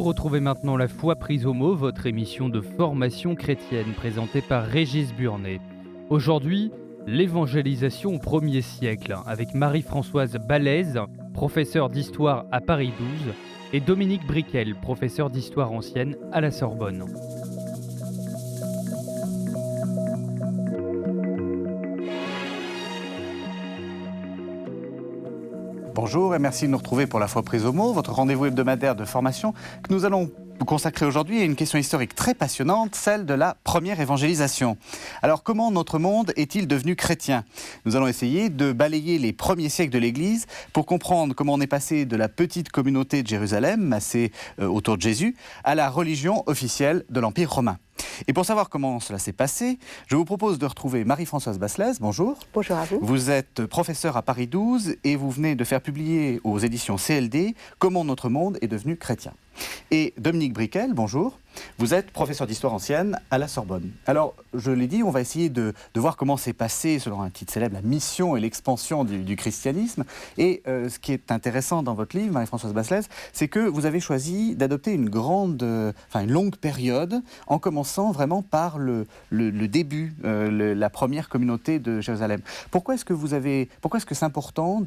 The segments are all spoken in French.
retrouvez maintenant La Foi prise au mot, votre émission de formation chrétienne présentée par Régis Burnet. Aujourd'hui, l'évangélisation au 1er siècle avec Marie-Françoise Balèze, professeure d'histoire à Paris 12, et Dominique Briquel, professeur d'histoire ancienne à la Sorbonne. Bonjour et merci de nous retrouver pour La Foi prise au mot, votre rendez-vous hebdomadaire de formation que nous allons consacrer aujourd'hui à une question historique très passionnante, celle de la première évangélisation. Alors comment notre monde est-il devenu chrétien ? Nous allons essayer de balayer les premiers siècles de l'Église pour comprendre comment on est passé de la petite communauté de Jérusalem, massée autour de Jésus, à la religion officielle de l'Empire romain. Et pour savoir comment cela s'est passé, je vous propose de retrouver Marie-Françoise Balèze. Bonjour. Bonjour à vous. Vous êtes professeure à Paris 12 et vous venez de faire publier aux éditions CLD « Comment notre monde est devenu chrétien ». Et Dominique Briquel, bonjour. Vous êtes professeur d'histoire ancienne à la Sorbonne. Alors, je l'ai dit, on va essayer de voir comment s'est passé, selon un titre célèbre, la mission et l'expansion du christianisme. Et ce qui est intéressant dans votre livre, Marie-Françoise Balèze, c'est que vous avez choisi d'adopter une longue période, en commençant vraiment par le début, la première communauté de Jérusalem. Pourquoi est-ce que c'est important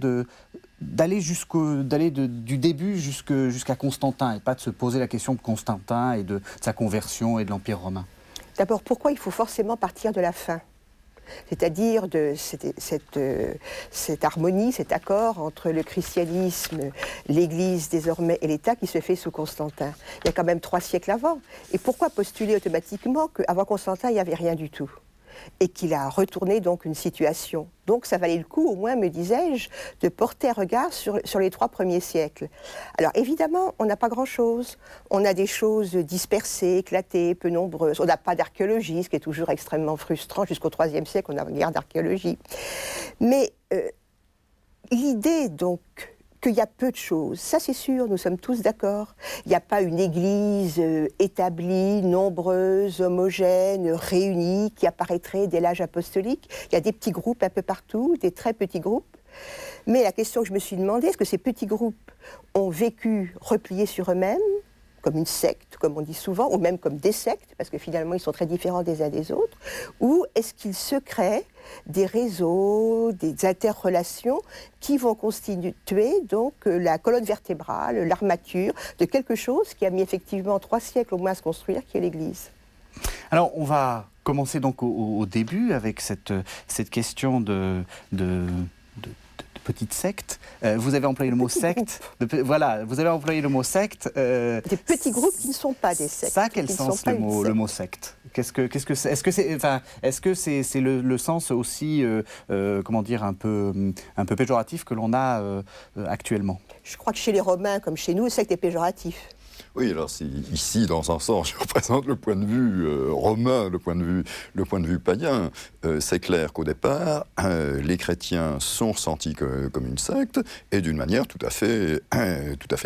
d'aller du début jusqu'à Constantin et pas de se poser la question de Constantin et de sa conversion et de l'Empire romain? D'abord, pourquoi il faut forcément partir de la fin ? C'est-à-dire de cette harmonie, cet accord entre le christianisme, l'Église désormais et l'État qui se fait sous Constantin. Il y a quand même 3 siècles avant. Et pourquoi postuler automatiquement qu'avant Constantin, il n'y avait rien du tout ? Et qu'il a retourné donc une situation. Donc ça valait le coup, au moins, me disais-je, de porter un regard sur les 3 premiers siècles. Alors évidemment, on n'a pas grand-chose. On a des choses dispersées, éclatées, peu nombreuses. On n'a pas d'archéologie, ce qui est toujours extrêmement frustrant. Jusqu'au IIIe siècle, on n'a guère d'archéologie. Mais l'idée, donc, qu'il y a peu de choses, ça c'est sûr, nous sommes tous d'accord. Il n'y a pas une église établie, nombreuse, homogène, réunie, qui apparaîtrait dès l'âge apostolique. Il y a des petits groupes un peu partout, des très petits groupes. Mais la question que je me suis demandé, est-ce que ces petits groupes ont vécu repliés sur eux-mêmes, comme une secte, comme on dit souvent, ou même comme des sectes, parce que finalement ils sont très différents des uns des autres, ou est-ce qu'ils se créent des réseaux, des interrelations qui vont constituer donc la colonne vertébrale, l'armature de quelque chose qui a mis effectivement 3 siècles au moins à se construire, qui est l'Église. Alors on va commencer donc au début avec cette question de petite secte. Vous avez employé le mot secte. Voilà, vous avez employé le mot secte. Des petits groupes qui ne sont pas des sectes. Ça a quel sens le mot secte ? Est-ce que c'est le sens aussi, comment dire, un peu péjoratif que l'on a actuellement ? Je crois que chez les Romains, comme chez nous, secte est péjoratif. Oui, alors ici, dans un sens, je représente le point de vue romain, le point de vue païen. C'est clair qu'au départ, les chrétiens sont ressentis comme une secte, et d'une manière tout à fait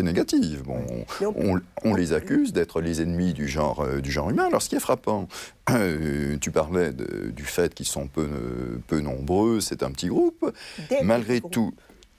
négative. Bon, on les accuse d'être les ennemis du genre humain. Alors, ce qui est frappant, tu parlais du fait qu'ils sont peu nombreux, c'est un petit groupe. Malgré tout...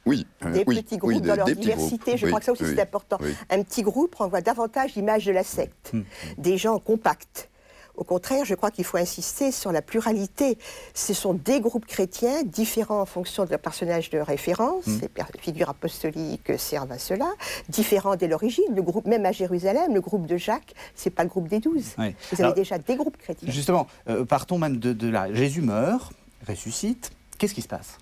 Oui, des petits groupes dans leur diversité, je crois que ça aussi c'est important. Oui. Un petit groupe renvoie davantage l'image de la secte, des gens compacts. Au contraire, je crois qu'il faut insister sur la pluralité. Ce sont des groupes chrétiens différents en fonction de leur personnage de référence, les figures apostoliques servent à cela, différents dès l'origine. Le groupe, même à Jérusalem, le groupe de Jacques, c'est pas le groupe des 12. Oui. Vous avez déjà des groupes chrétiens. Justement, partons même de là. Jésus meurt, ressuscite, qu'est-ce qui se passe ?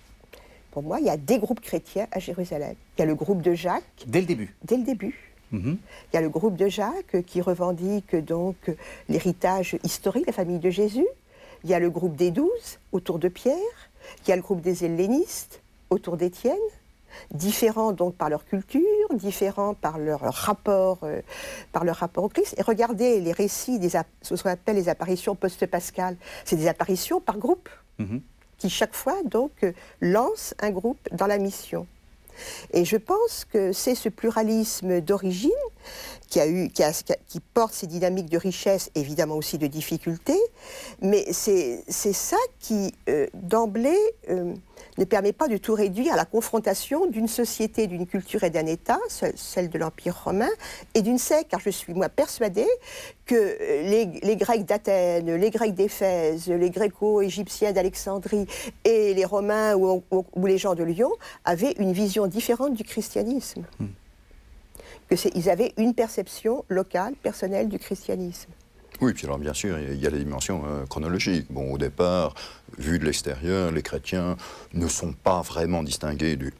Pour moi, il y a des groupes chrétiens à Jérusalem. Il y a le groupe de Jacques. Dès le début. Dès le début. Il y a le groupe de Jacques qui revendique donc l'héritage historique de la famille de Jésus. Il y a le groupe des 12 autour de Pierre. Il y a le groupe des hellénistes autour d'Étienne. Différents donc par leur culture, différents par leur rapport au Christ. Et regardez les récits, ce qu'on appelle les apparitions post-pascales. C'est des apparitions par groupe. Qui chaque fois donc lance un groupe dans la mission. Et je pense que c'est ce pluralisme d'origine qui porte ces dynamiques de richesse, évidemment aussi de difficulté, mais c'est ça qui, d'emblée, ne permet pas de tout réduire à la confrontation d'une société, d'une culture et d'un État, celle de l'Empire romain, et d'une secte, car je suis, moi, persuadée que les Grecs d'Athènes, les Grecs d'Éphèse, les Gréco-Égyptiens d'Alexandrie et les Romains ou les gens de Lyon avaient une vision différente du christianisme. Ils avaient une perception locale, personnelle du christianisme. Oui, puis alors bien sûr, il y a les dimensions chronologiques. Bon, au départ, vu de l'extérieur, les chrétiens ne sont pas vraiment distingués du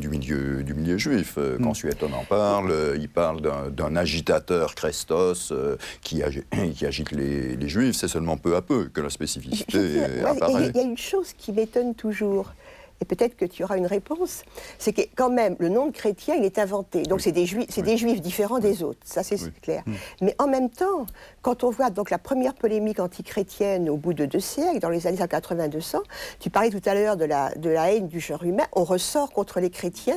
milieu juif. Quand Suétone en parle, il parle d'un agitateur Chrestos qui agite les juifs. C'est seulement peu à peu que la spécificité apparaît. Il y a une chose qui m'étonne toujours. Et peut-être que tu auras une réponse, c'est que quand même, le nom de chrétien, il est inventé. Donc c'est des juifs différents des autres, ça c'est clair. Mais en même temps, quand on voit donc la première polémique antichrétienne au bout de 2 siècles, dans les années 80-200, tu parlais tout à l'heure de la haine du genre humain, on ressort contre les chrétiens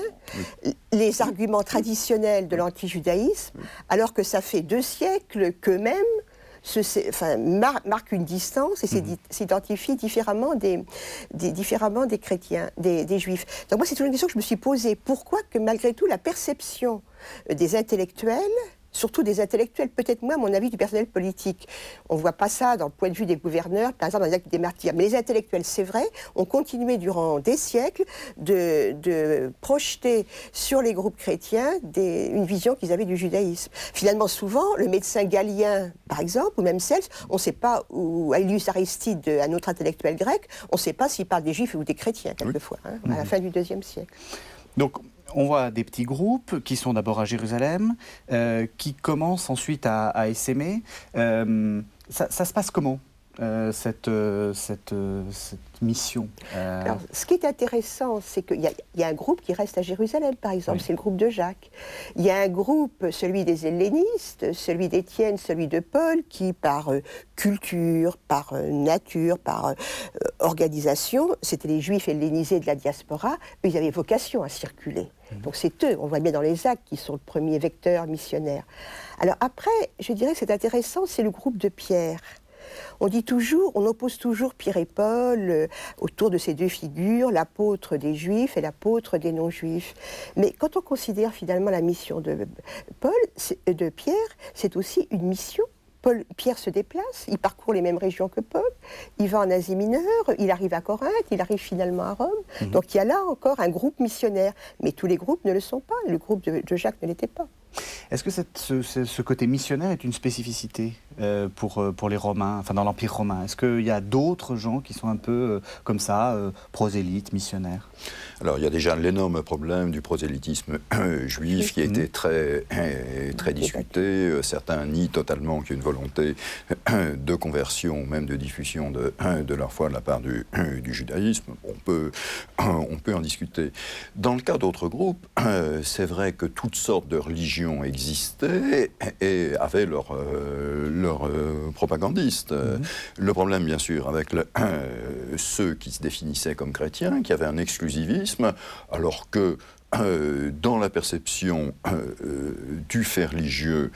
les arguments traditionnels de l'antijudaïsme, alors que ça fait 2 siècles qu'eux-mêmes marque une distance et s'identifie différemment des chrétiens, des juifs. Donc moi, c'est toujours une question que je me suis posée. Pourquoi que malgré tout, la perception des intellectuels, surtout des intellectuels, peut-être moins, à mon avis, du personnel politique. On ne voit pas ça dans le point de vue des gouverneurs, par exemple, dans les actes des martyrs. Mais les intellectuels, c'est vrai, ont continué durant des siècles de projeter sur les groupes chrétiens une vision qu'ils avaient du judaïsme. Finalement, souvent, le médecin Galien, par exemple, ou même Cels, on ne sait pas, ou Aelius Aristide, un autre intellectuel grec, on ne sait pas s'il parle des juifs ou des chrétiens, quelquefois, à la fin du IIe siècle. Donc, on voit des petits groupes qui sont d'abord à Jérusalem, qui commencent ensuite à essaimer. Ça se passe comment, cette mission Alors, ce qui est intéressant, c'est qu'il y a un groupe qui reste à Jérusalem, par exemple, c'est le groupe de Jacques. Il y a un groupe, celui des hellénistes, celui d'Étienne, celui de Paul, qui, par culture, par nature, par organisation, c'était les juifs hellénisés de la diaspora, eux, ils avaient vocation à circuler. Donc c'est eux, on voit bien dans les actes, qui sont le premier vecteur missionnaire. Alors après, je dirais que c'est intéressant, c'est le groupe de Pierre. On oppose toujours Pierre et Paul autour de ces 2 figures, l'apôtre des Juifs et l'apôtre des non-Juifs. Mais quand on considère finalement la mission de Pierre, c'est aussi une mission. Pierre se déplace, il parcourt les mêmes régions que Paul, il va en Asie mineure, il arrive à Corinthe, il arrive finalement à Rome. Donc il y a là encore un groupe missionnaire. Mais tous les groupes ne le sont pas, le groupe de Jacques ne l'était pas. Est-ce que ce côté missionnaire est une spécificité pour les Romains, enfin dans l'Empire romain? Est-ce qu'il y a d'autres gens qui sont un peu comme ça, prosélytes, missionnaires? Alors il y a déjà l'énorme problème du prosélytisme juif qui a été très discuté. Certains nient totalement qu'il y ait une volonté de conversion, même de diffusion de leur foi de la part du judaïsme. On peut en discuter. Dans le cas d'autres groupes, c'est vrai que toutes sortes de religions existaient et avaient leurs propagandistes. Le problème, bien sûr, avec ceux qui se définissaient comme chrétiens, qui avaient un exclusivisme, alors que dans la perception du fait religieux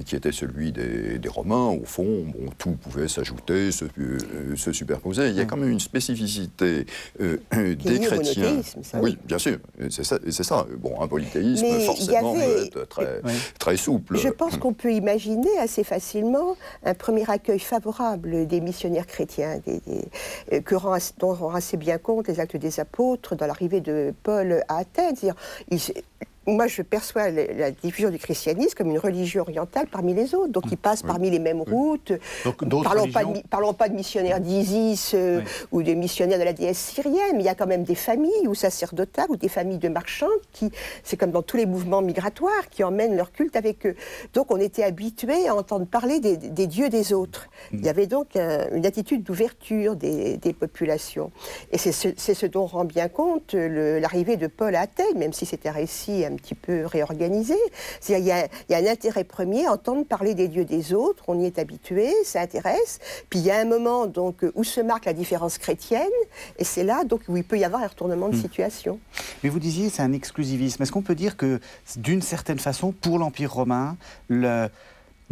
qui était celui des Romains, au fond, tout pouvait s'ajouter, se superposer. Il y a quand même une spécificité des chrétiens. Oui, bien sûr, c'est ça. Bon, un polythéisme, forcément, peut être très souple. Je pense qu'on peut imaginer assez facilement un premier accueil favorable des missionnaires chrétiens, dont rend assez bien compte les Actes des Apôtres dans l'arrivée de Paul à Athènes. Moi, je perçois la diffusion du christianisme comme une religion orientale parmi les autres. Donc, ils passent parmi les mêmes routes. Donc, parlons pas de missionnaires d'Isis ou de missionnaires de la déesse syrienne, mais il y a quand même des familles ou sacerdotales ou des familles de marchands c'est comme dans tous les mouvements migratoires, qui emmènent leur culte avec eux. Donc, on était habitués à entendre parler des dieux des autres. Il y avait donc une attitude d'ouverture des populations. Et c'est ce dont rend bien compte l'arrivée de Paul à Athènes, même si c'est un récit un petit peu réorganisé. Il y a un intérêt premier à entendre parler des dieux des autres, on y est habitué, ça intéresse. Puis il y a un moment donc, où se marque la différence chrétienne, et c'est là donc, où il peut y avoir un retournement de situation. Mais vous disiez c'est un exclusivisme. Est-ce qu'on peut dire que, d'une certaine façon, pour l'Empire romain, le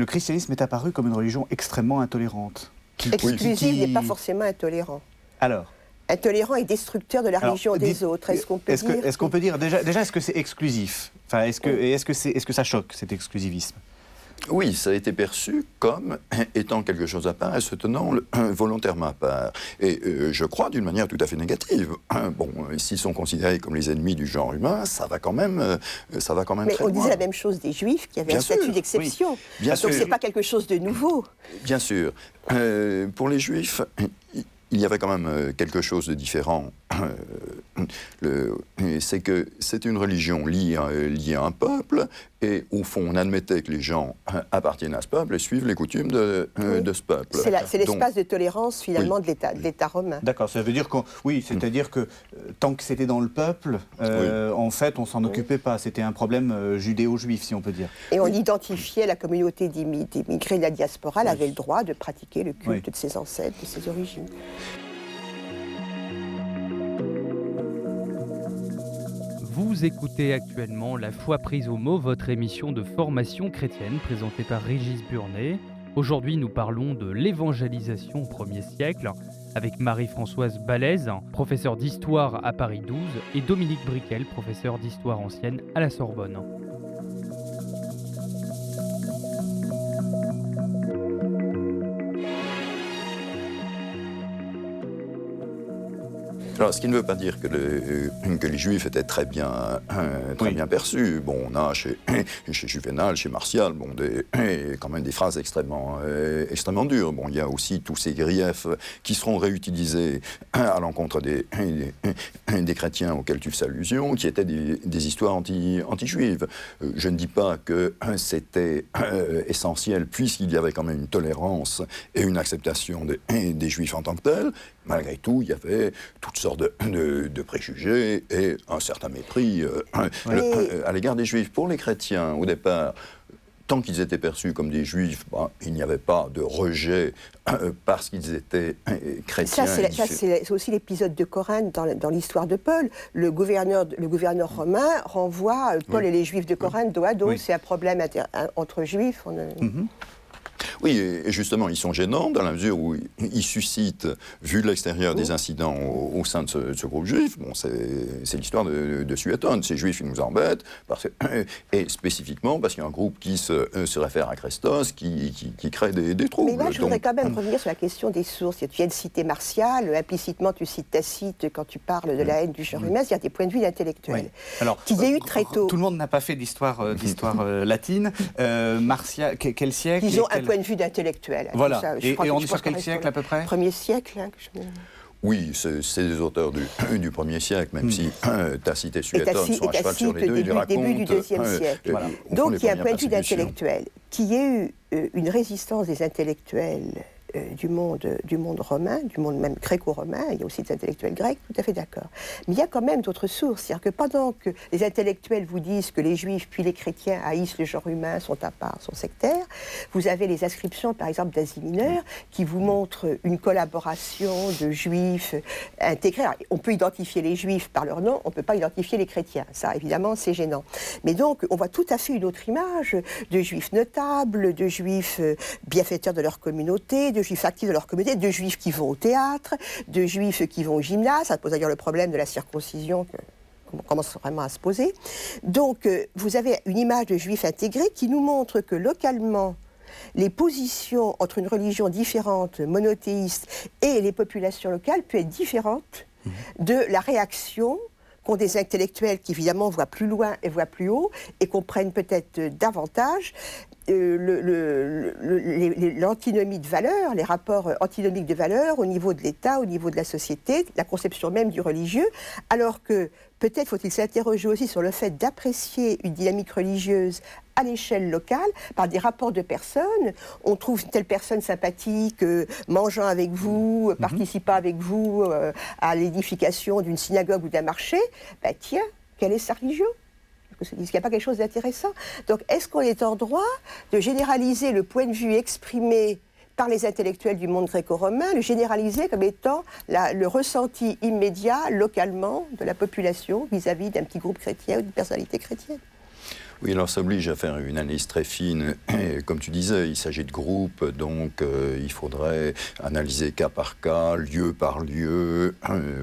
christianisme est apparu comme une religion extrêmement intolérante Exclusif n'est pas forcément intolérant. Alors intolérant et destructeur de la religion des autres. Est-ce qu'on peut dire est-ce qu'on peut dire déjà est-ce que c'est exclusif? Enfin, est-ce que ça choque cet exclusivisme? Oui, ça a été perçu comme étant quelque chose à part et se tenant volontairement à part. Et je crois d'une manière tout à fait négative. Bon, s'ils sont considérés comme les ennemis du genre humain, ça va quand même Mais très loin. on disait la même chose des Juifs, qui avaient un statut d'exception. Oui. Donc c'est pas quelque chose de nouveau. Bien sûr. Pour les Juifs, il y avait quand même quelque chose de différent. C'est que c'est une religion liée à un peuple, et au fond, on admettait que les gens appartiennent à ce peuple et suivent les coutumes de ce peuple. C'est l'espace de tolérance, finalement, de l'État romain. D'accord, ça veut dire c'est-à-dire que tant que c'était dans le peuple, en fait, on s'en occupait pas. C'était un problème judéo-juif, si on peut dire. Et on identifiait la communauté d'immigrés de la diaspora, elle avait le droit de pratiquer le culte de ses ancêtres, de ses origines. Vous écoutez actuellement La foi prise au mot, votre émission de formation chrétienne présentée par Régis Burnet. Aujourd'hui, nous parlons de l'évangélisation au 1er siècle avec Marie-Françoise Balèze, professeure d'histoire à Paris 12, et Dominique Briquel, professeur d'histoire ancienne à la Sorbonne. Alors, ce qui ne veut pas dire que les Juifs étaient très bien perçus. Bon, on a chez Juvénal, chez Martial, quand même des phrases extrêmement dures. Bon, il y a aussi tous ces griefs qui seront réutilisés à l'encontre des chrétiens auxquels tu fais allusion, qui étaient des histoires anti-juives. Je ne dis pas que c'était essentiel, puisqu'il y avait quand même une tolérance et une acceptation des Juifs en tant que tels. Malgré tout, il y avait toutes sortes de préjugés et un certain mépris à l'égard des Juifs. Pour les chrétiens, au départ, tant qu'ils étaient perçus comme des Juifs, il n'y avait pas de rejet parce qu'ils étaient chrétiens. C'est aussi l'épisode de Corinthe dans l'histoire de Paul. Le gouverneur romain renvoie Paul et les Juifs de Corinthe dos à dos. C'est un problème entre Juifs. Oui, et justement, ils sont gênants dans la mesure où ils suscitent, vu de l'extérieur, des incidents au sein de ce groupe juif. Bon, c'est l'histoire de Suétone. Ces juifs, ils nous embêtent, et spécifiquement parce qu'il y a un groupe qui se réfère à Christos, qui crée des troubles. Mais là, je voudrais quand même revenir sur la question des sources. Tu viens de citer Martial, implicitement tu cites Tacite quand tu parles de la haine du genre humain, il y a des points de vue d'intellectuels. Alors, qu'il y a eu très tôt. Tout le monde n'a pas fait d'histoire latine. Martial, quel siècle? Ils ont un point de vue d'intellectuels. Voilà. Et on est sur quel siècle à peu près? 1er siècle. Oui, c'est des auteurs du 1er siècle, même si Tacite et Suétone sont à cheval sur les deux, ils racontent... début du 2e siècle. Voilà. Donc il y a un point de vue d'intellectuel. Qu'il y ait eu une résistance des intellectuels du monde romain, du monde même gréco-romain, il y a aussi des intellectuels grecs, tout à fait d'accord. Mais il y a quand même d'autres sources. C'est-à-dire que pendant que les intellectuels vous disent que les juifs puis les chrétiens haïssent le genre humain, sont à part, sont sectaires, vous avez les inscriptions, par exemple, d'Asie mineure, qui vous montrent une collaboration de juifs intégrés. Alors, on peut identifier les juifs par leur nom, on ne peut pas identifier les chrétiens. Ça, évidemment, c'est gênant. Mais donc, on voit tout à fait une autre image de juifs notables, de juifs bienfaiteurs de leur communauté, de juifs actifs de leur communauté, de juifs qui vont au théâtre, de juifs qui vont au gymnase. Ça pose d'ailleurs le problème de la circoncision qu'on commence vraiment à se poser. Donc, vous avez une image de juifs intégrés qui nous montre que localement, les positions entre une religion différente, monothéiste, et les populations locales peuvent être différentes de la réaction qu'ont des intellectuels qui évidemment voient plus loin et voient plus haut et comprennent peut-être davantage l'antinomie de valeurs, les rapports antinomiques de valeurs au niveau de l'État, au niveau de la société, la conception même du religieux, alors que peut-être faut-il s'interroger aussi sur le fait d'apprécier une dynamique religieuse à l'échelle locale, par des rapports de personnes. On trouve telle personne sympathique, mangeant avec vous, participant avec vous à l'édification d'une synagogue ou d'un marché. Ben tiens, quelle est sa religion ? Est-ce qu'il n'y a pas quelque chose d'intéressant ? Donc, est-ce qu'on est en droit de généraliser le point de vue exprimé par les intellectuels du monde gréco-romain, le généraliser comme étant le ressenti immédiat, localement, de la population vis-à-vis d'un petit groupe chrétien ou d'une personnalité chrétienne. Oui, alors ça oblige à faire une analyse très fine. Et comme tu disais, il s'agit de groupes, donc il faudrait analyser cas par cas, lieu par lieu,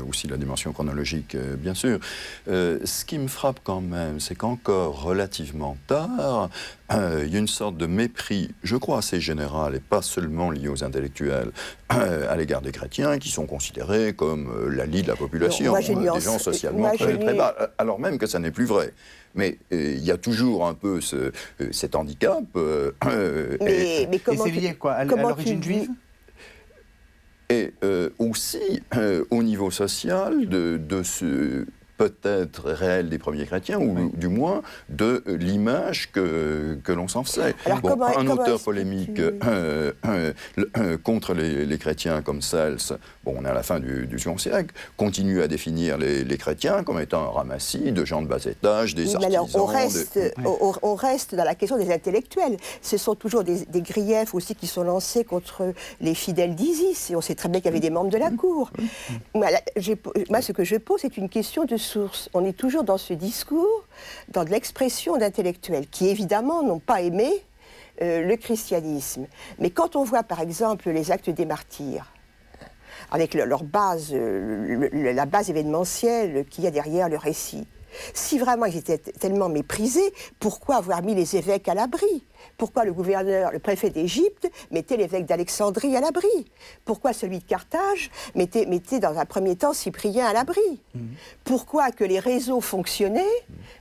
aussi la dimension chronologique, bien sûr. Ce qui me frappe quand même, c'est qu'encore relativement tard, il y a une sorte de mépris, je crois assez général, et pas seulement lié aux intellectuels, à l'égard des chrétiens, qui sont considérés comme la lie de la population, des gens socialement très bas, alors même que ça n'est plus vrai. Mais il y a toujours un peu cet handicap. Mais comment et c'est lié quoi, à l'origine juive? Et aussi au niveau social de ce peut-être réel des premiers chrétiens, ou du moins de l'image que l'on s'en faisait. Bon, un auteur polémique contre les chrétiens comme Cels, bon, on est à la fin du XIe siècle, continue à définir les chrétiens comme étant un ramassis de gens de bas étage, des artisans... Alors, on reste dans la question des intellectuels. Ce sont toujours des griefs aussi qui sont lancés contre les fidèles d'Isis, et on sait très bien qu'il y avait des membres de la cour. Moi, ce que je pose, c'est une question de source. On est toujours dans ce discours, dans de l'expression d'intellectuels qui, évidemment, n'ont pas aimé le christianisme. Mais quand on voit, par exemple, les actes des martyrs, avec leur base, la base événementielle qu'il y a derrière le récit, si vraiment ils étaient tellement méprisés, pourquoi avoir mis les évêques à l'abri? Pourquoi le gouverneur, le préfet d'Égypte, mettait l'évêque d'Alexandrie à l'abri? Pourquoi celui de Carthage mettait dans un premier temps Cyprien à l'abri? Pourquoi que les réseaux fonctionnaient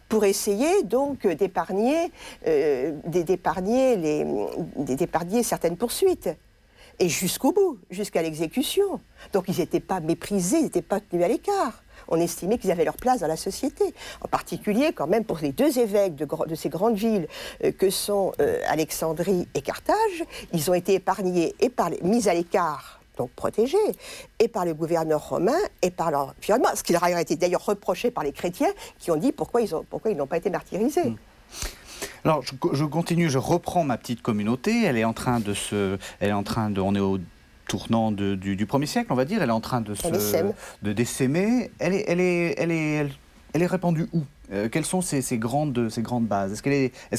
pour essayer donc d'épargner certaines poursuites? Et jusqu'au bout, jusqu'à l'exécution. Donc ils n'étaient pas méprisés, ils n'étaient pas tenus à l'écart. On estimait qu'ils avaient leur place dans la société. En particulier, quand même, pour les deux évêques de ces grandes villes que sont Alexandrie et Carthage, ils ont été épargnés et mis à l'écart, donc protégés, et par le gouverneur romain et par leur environnement. Ce qui leur a été d'ailleurs reproché par les chrétiens qui ont dit pourquoi ils n'ont pas été martyrisés. Alors, je continue, je reprends ma petite communauté. Elle est en train de on est au tournant du 1er siècle, on va dire. Elle est en train de d'essaimer. Elle est répandue où? Quelles sont ces grandes bases? Est-ce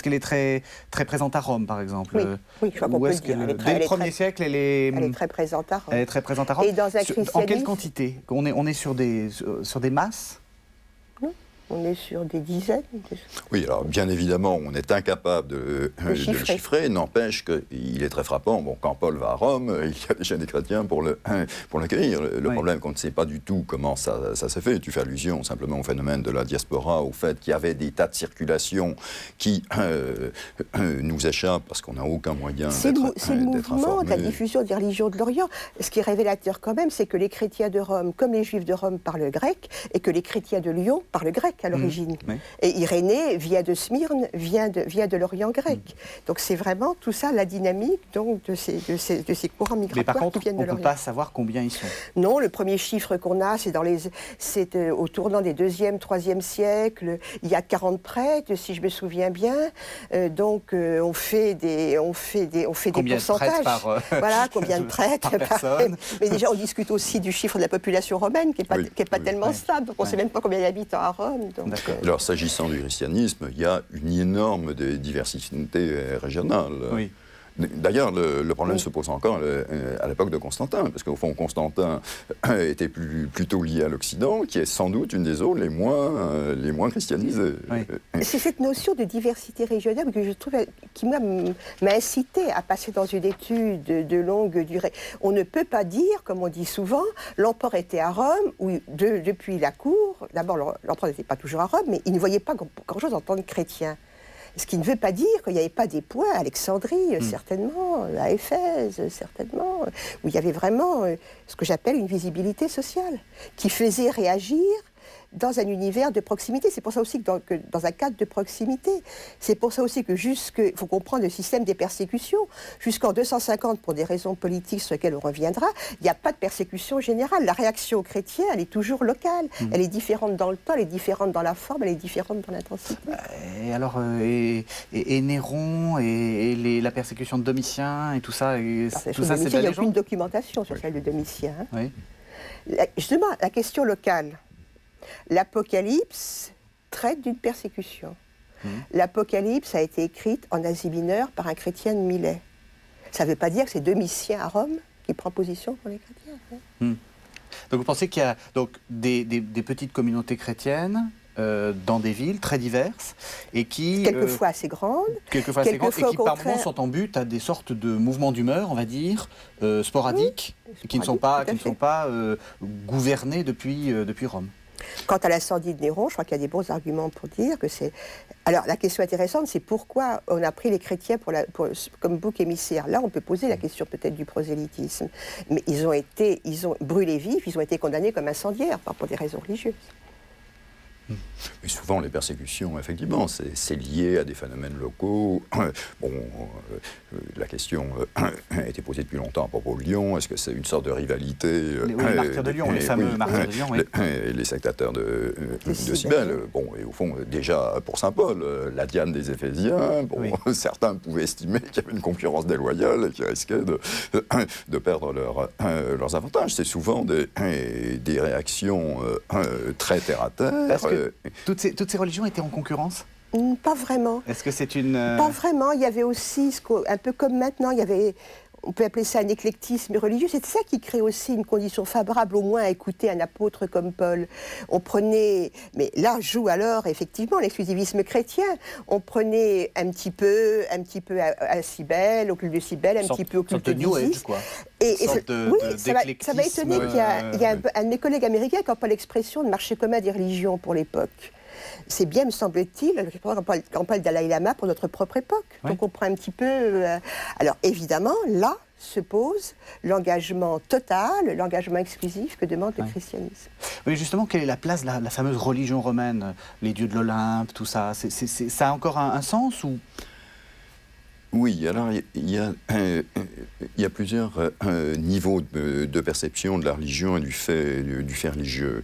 qu'elle est très, très présente à Rome, par exemple? Oui, je crois qu'on peut le dire. Dès le 1er siècle, elle est très présente à Rome. Elle est très présente à Rome. Et dans un christianisme... En quelle quantité? On est sur des masses? On est sur des dizaines. Oui, alors bien évidemment, on est incapable de le chiffrer. N'empêche qu'il est très frappant. Bon, quand Paul va à Rome, il y a déjà des chrétiens pour l'accueillir. Le problème, qu'on ne sait pas du tout comment ça s'est fait. Tu fais allusion simplement au phénomène de la diaspora, au fait qu'il y avait des tas de circulations qui nous échappent parce qu'on n'a aucun moyen d'être informé. C'est le mouvement de la diffusion des religions de l'Orient. Ce qui est révélateur quand même, c'est que les chrétiens de Rome, comme les juifs de Rome, parlent grec, et que les chrétiens de Lyon parlent grec à l'origine. Et Irénée vient de Smyrne, vient de l'Orient grec. Donc c'est vraiment tout ça, la dynamique donc, de ces courants migratoires qui viennent de l'Orient. Mais par contre, on ne peut pas savoir combien ils sont. Non, le premier chiffre qu'on a, c'est au tournant des 2e, 3e siècles. Il y a 40 prêtres, si je me souviens bien. Donc on fait des pourcentages. Voilà, combien de prêtres par personne. Mais déjà, on discute aussi du chiffre de la population romaine, qui n'est pas tellement stable. Donc on ne sait même pas combien il y a d'habitants à Rome. Donc, alors, s'agissant du christianisme, il y a une énorme diversité régionale. Oui. D'ailleurs, le problème se pose encore à l'époque de Constantin, parce qu'au fond, Constantin était plutôt lié à l'Occident, qui est sans doute une des zones les moins christianisées. Oui. C'est cette notion de diversité régionale que je trouve qui m'a incité à passer dans une étude de longue durée. On ne peut pas dire, comme on dit souvent, l'empereur était à Rome, où depuis la cour, d'abord l'empereur n'était pas toujours à Rome, mais il ne voyait pas grand-chose en tant que chrétien. Ce qui ne veut pas dire qu'il n'y avait pas des points à Alexandrie, certainement, à Éphèse, certainement, où il y avait vraiment ce que j'appelle une visibilité sociale, qui faisait réagir dans un univers de proximité. C'est pour ça aussi que dans un cadre de proximité. C'est pour ça aussi que il faut comprendre le système des persécutions. Jusqu'en 250, pour des raisons politiques sur lesquelles on reviendra, il n'y a pas de persécution générale. La réaction chrétienne, elle est toujours locale. Elle est différente dans le temps, elle est différente dans la forme, elle est différente dans l'intensité. Et alors, et Néron, et la persécution de Domitien, et tout ça, c'est de la il n'y a légende. aucune documentation sur celle de Domitien. Hein. Oui. Justement, la question locale. L'Apocalypse traite d'une persécution. L'Apocalypse a été écrite en Asie mineure par un chrétien de Milet. Ça ne veut pas dire que c'est Domitien à Rome qui prend position pour les chrétiens. Hein. Donc vous pensez qu'il y a donc, des petites communautés chrétiennes dans des villes très diverses et qui... Quelquefois assez grandes. Quelquefois assez grandes, et qui par moments sont en but à des sortes de mouvements d'humeur, on va dire, sporadiques, qui ne sont pas gouvernés depuis Rome. Quant à l'incendie de Néron, je crois qu'il y a des bons arguments pour dire que c'est... Alors, la question intéressante, c'est pourquoi on a pris les chrétiens comme bouc émissaire. Là, on peut poser la question peut-être du prosélytisme. Mais ils ont brûlé vifs, ils ont été condamnés comme incendiaires, pas pour des raisons religieuses. Mais souvent, les persécutions, effectivement, c'est lié à des phénomènes locaux. Bon, la question a été posée depuis longtemps à propos de Lyon. Est-ce que c'est une sorte de rivalité les martyrs de Lyon, les fameux martyrs de Lyon, oui. Les sectateurs de Cybèle. Bon, et au fond, déjà, pour saint Paul, la Diane des Éphésiens, bon, oui. Certains pouvaient estimer qu'il y avait une concurrence déloyale et qu'ils risquaient de perdre leurs avantages. C'est souvent des réactions très terre-à-terre. Parce que toutes ces religions étaient en concurrence ? Pas vraiment. Est-ce que c'est une... Pas vraiment. Il y avait aussi, un peu comme maintenant, il y avait... On peut appeler ça un éclectisme religieux. C'est ça qui crée aussi une condition favorable au moins à écouter un apôtre comme Paul. On prenait, mais là joue alors effectivement l'exclusivisme chrétien. On prenait un petit peu à Cybèle, au culte de Cybèle, un petit peu au culte de Isis. Oui, ça m'a étonné qu'il y a un de mes collègues américains qui emploie l'expression de marché commun des religions pour l'époque. C'est bien, me semble-t-il, quand on parle Dalai Lama pour notre propre époque. Oui. Donc on prend un petit peu... Alors évidemment, là se pose l'engagement total, l'engagement exclusif que demande le christianisme. Oui, justement, quelle est la place de la fameuse religion romaine, les dieux de l'Olympe, tout ça, ça a encore un sens ou... Oui, alors il y a plusieurs niveaux de perception de la religion et du fait religieux.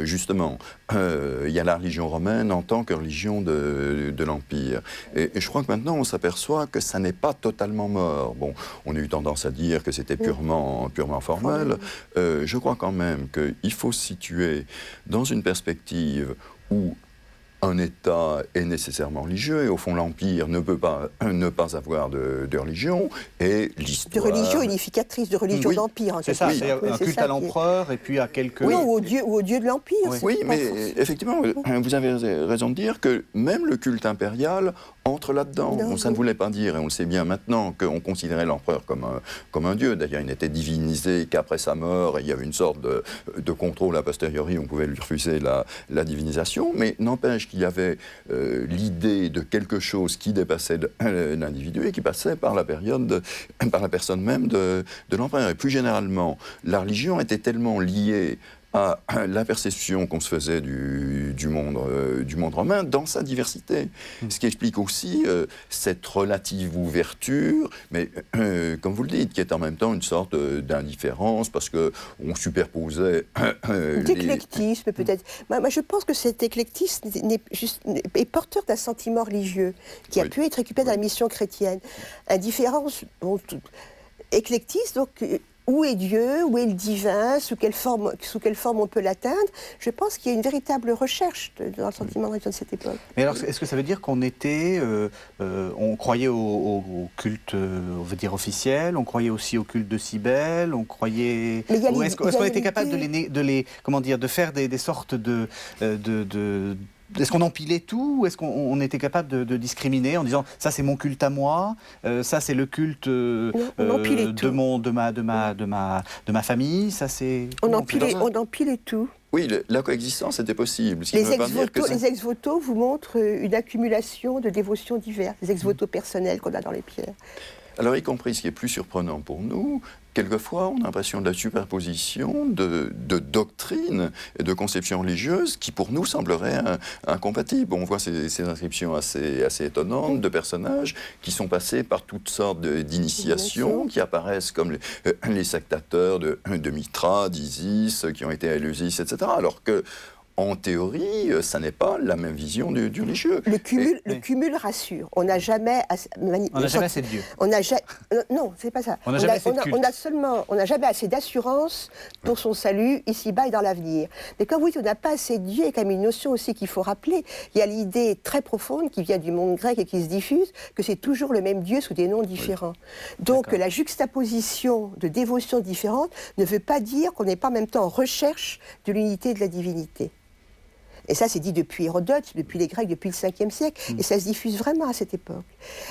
Justement, il y a la religion romaine en tant que religion de l'Empire. Et je crois que maintenant on s'aperçoit que ça n'est pas totalement mort. Bon, on a eu tendance à dire que c'était purement formel. Je crois quand même qu'il faut se situer dans une perspective où un État est nécessairement religieux et au fond l'Empire ne peut pas ne pas avoir de religion et l'histoire... De religion unificatrice, de religion d'Empire. C'est ça, c'est un culte à l'empereur et puis à quelques... Oui, ou au dieu de l'Empire. Oui, mais effectivement, vous avez raison de dire que même le culte impérial entre là-dedans. Bon, ça ne voulait pas dire, et on le sait bien maintenant, qu'on considérait l'empereur comme un dieu. D'ailleurs, il n'était divinisé qu'après sa mort, et il y avait une sorte de contrôle a posteriori, on pouvait lui refuser la divinisation, mais n'empêche qu'il y avait l'idée de quelque chose qui dépassait l'individu et qui passait par la personne même de l'empereur. Et plus généralement, la religion était tellement liée à la perception qu'on se faisait du monde romain dans sa diversité. Ce qui explique aussi cette relative ouverture, mais comme vous le dites, qui est en même temps une sorte d'indifférence, parce qu'on superposait... d'éclectisme peut-être. Moi, je pense que cet éclectisme est porteur d'un sentiment religieux qui a pu être récupéré dans la mission chrétienne. Indifférence, éclectisme, donc... Où est Dieu, où est le divin, sous quelle forme on peut l'atteindre? Je pense qu'il y a une véritable recherche dans le sentiment de religion de cette époque. Mais alors, est-ce que ça veut dire qu'on on croyait au culte, on veut dire officiel, on croyait aussi au culte de Cybèle, on croyait... Ou est-ce qu'on était capable de faire des sortes de est-ce qu'on empilait tout ou est-ce qu'on était capable de discriminer en disant ça c'est mon culte à moi, ça c'est le culte de ma famille, ça c'est... On empilait tout. Oui, la coexistence était possible. Les ex-voto vous montrent une accumulation de dévotions diverses, les ex-voto personnels qu'on a dans les pierres. Alors, y compris, ce qui est plus surprenant pour nous, quelquefois, on a l'impression de la superposition de doctrines et de conceptions religieuses qui, pour nous, sembleraient incompatibles. On voit ces inscriptions assez étonnantes de personnages qui sont passés par toutes sortes d'initiations, qui apparaissent comme les sectateurs de Mitra, d'Isis, qui ont été à Éleusis, etc. Alors que, en théorie, ça n'est pas la même vision du religieux. Le cumul rassure. On n'a jamais assez de Dieu. Non, c'est pas ça. On n'a jamais assez de culte. On n'a jamais assez d'assurance pour son salut ici-bas et dans l'avenir. Mais quand vous dites on n'a pas assez de Dieu, il y a quand même une notion aussi qu'il faut rappeler. Il y a l'idée très profonde qui vient du monde grec et qui se diffuse que c'est toujours le même Dieu sous des noms différents. Oui. Donc la juxtaposition de dévotions différentes ne veut pas dire qu'on n'est pas en même temps en recherche de l'unité de la divinité. Et ça, c'est dit depuis Hérodote, depuis les Grecs, depuis le 5e siècle. Et ça se diffuse vraiment à cette époque.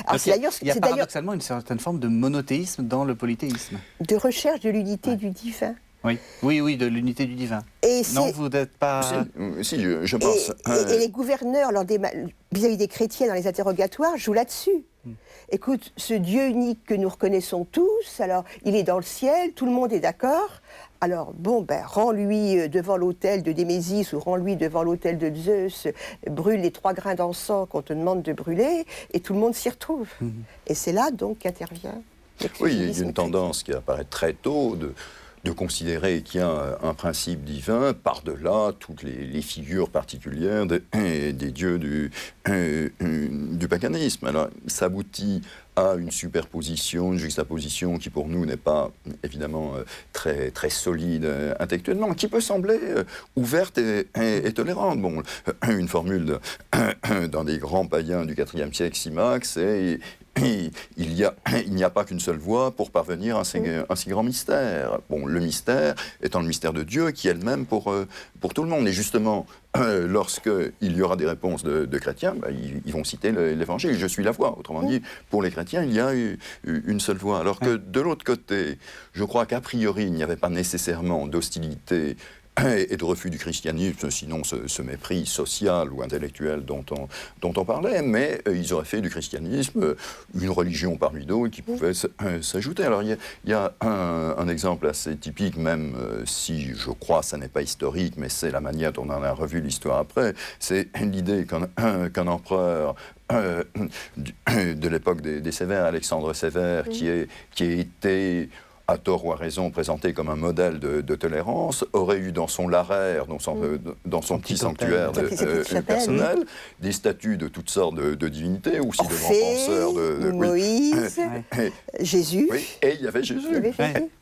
Alors, il y a paradoxalement une certaine forme de monothéisme dans le polythéisme. De recherche de l'unité du divin. Oui, de l'unité du divin. Et non, vous n'êtes pas... Si, je pense... Et les gouverneurs, vis-à-vis des chrétiens dans les interrogatoires, jouent là-dessus. Écoute, ce Dieu unique que nous reconnaissons tous, alors il est dans le ciel, tout le monde est d'accord. Alors, rends-lui devant l'autel de Némésis ou rends-lui devant l'autel de Zeus, brûle les 3 grains d'encens qu'on te demande de brûler, et tout le monde s'y retrouve. Et c'est là, donc, qu'intervient. Oui, il y a une tendance qui apparaît très tôt de considérer qu'il y a un principe divin par-delà toutes les figures particulières des dieux du paganisme. Alors, ça aboutit à une superposition, une juxtaposition qui pour nous n'est pas évidemment très, très solide intellectuellement, qui peut sembler ouverte et tolérante. Bon, une formule d'un des grands païens du IVe siècle, Symaque, c'est il n'y a pas qu'une seule voie pour parvenir à un si grand mystère. Bon, le mystère étant le mystère de Dieu, qui est le même pour tout le monde. Et justement, lorsqu'il y aura des réponses de chrétiens, ils vont citer l'Évangile. Je suis la voie. Autrement dit, pour les chrétiens, il y a une seule voie. Alors que de l'autre côté, je crois qu'a priori, il n'y avait pas nécessairement d'hostilité et de refus du christianisme, sinon ce mépris social ou intellectuel dont on parlait, mais ils auraient fait du christianisme une religion parmi d'autres qui pouvait s'ajouter. Alors il y a un exemple assez typique, même si je crois ça n'est pas historique, mais c'est la manière dont on en a revu l'histoire après, c'est l'idée qu'un empereur de l'époque des Sévères, Alexandre Sévère, qui a été à tort ou à raison, présenté comme un modèle de tolérance, aurait eu dans son larraire, dans son petit sanctuaire personnel, des statues de toutes sortes de divinités, aussi de grands penseurs. Moïse, Jésus. Oui, et il y avait Jésus.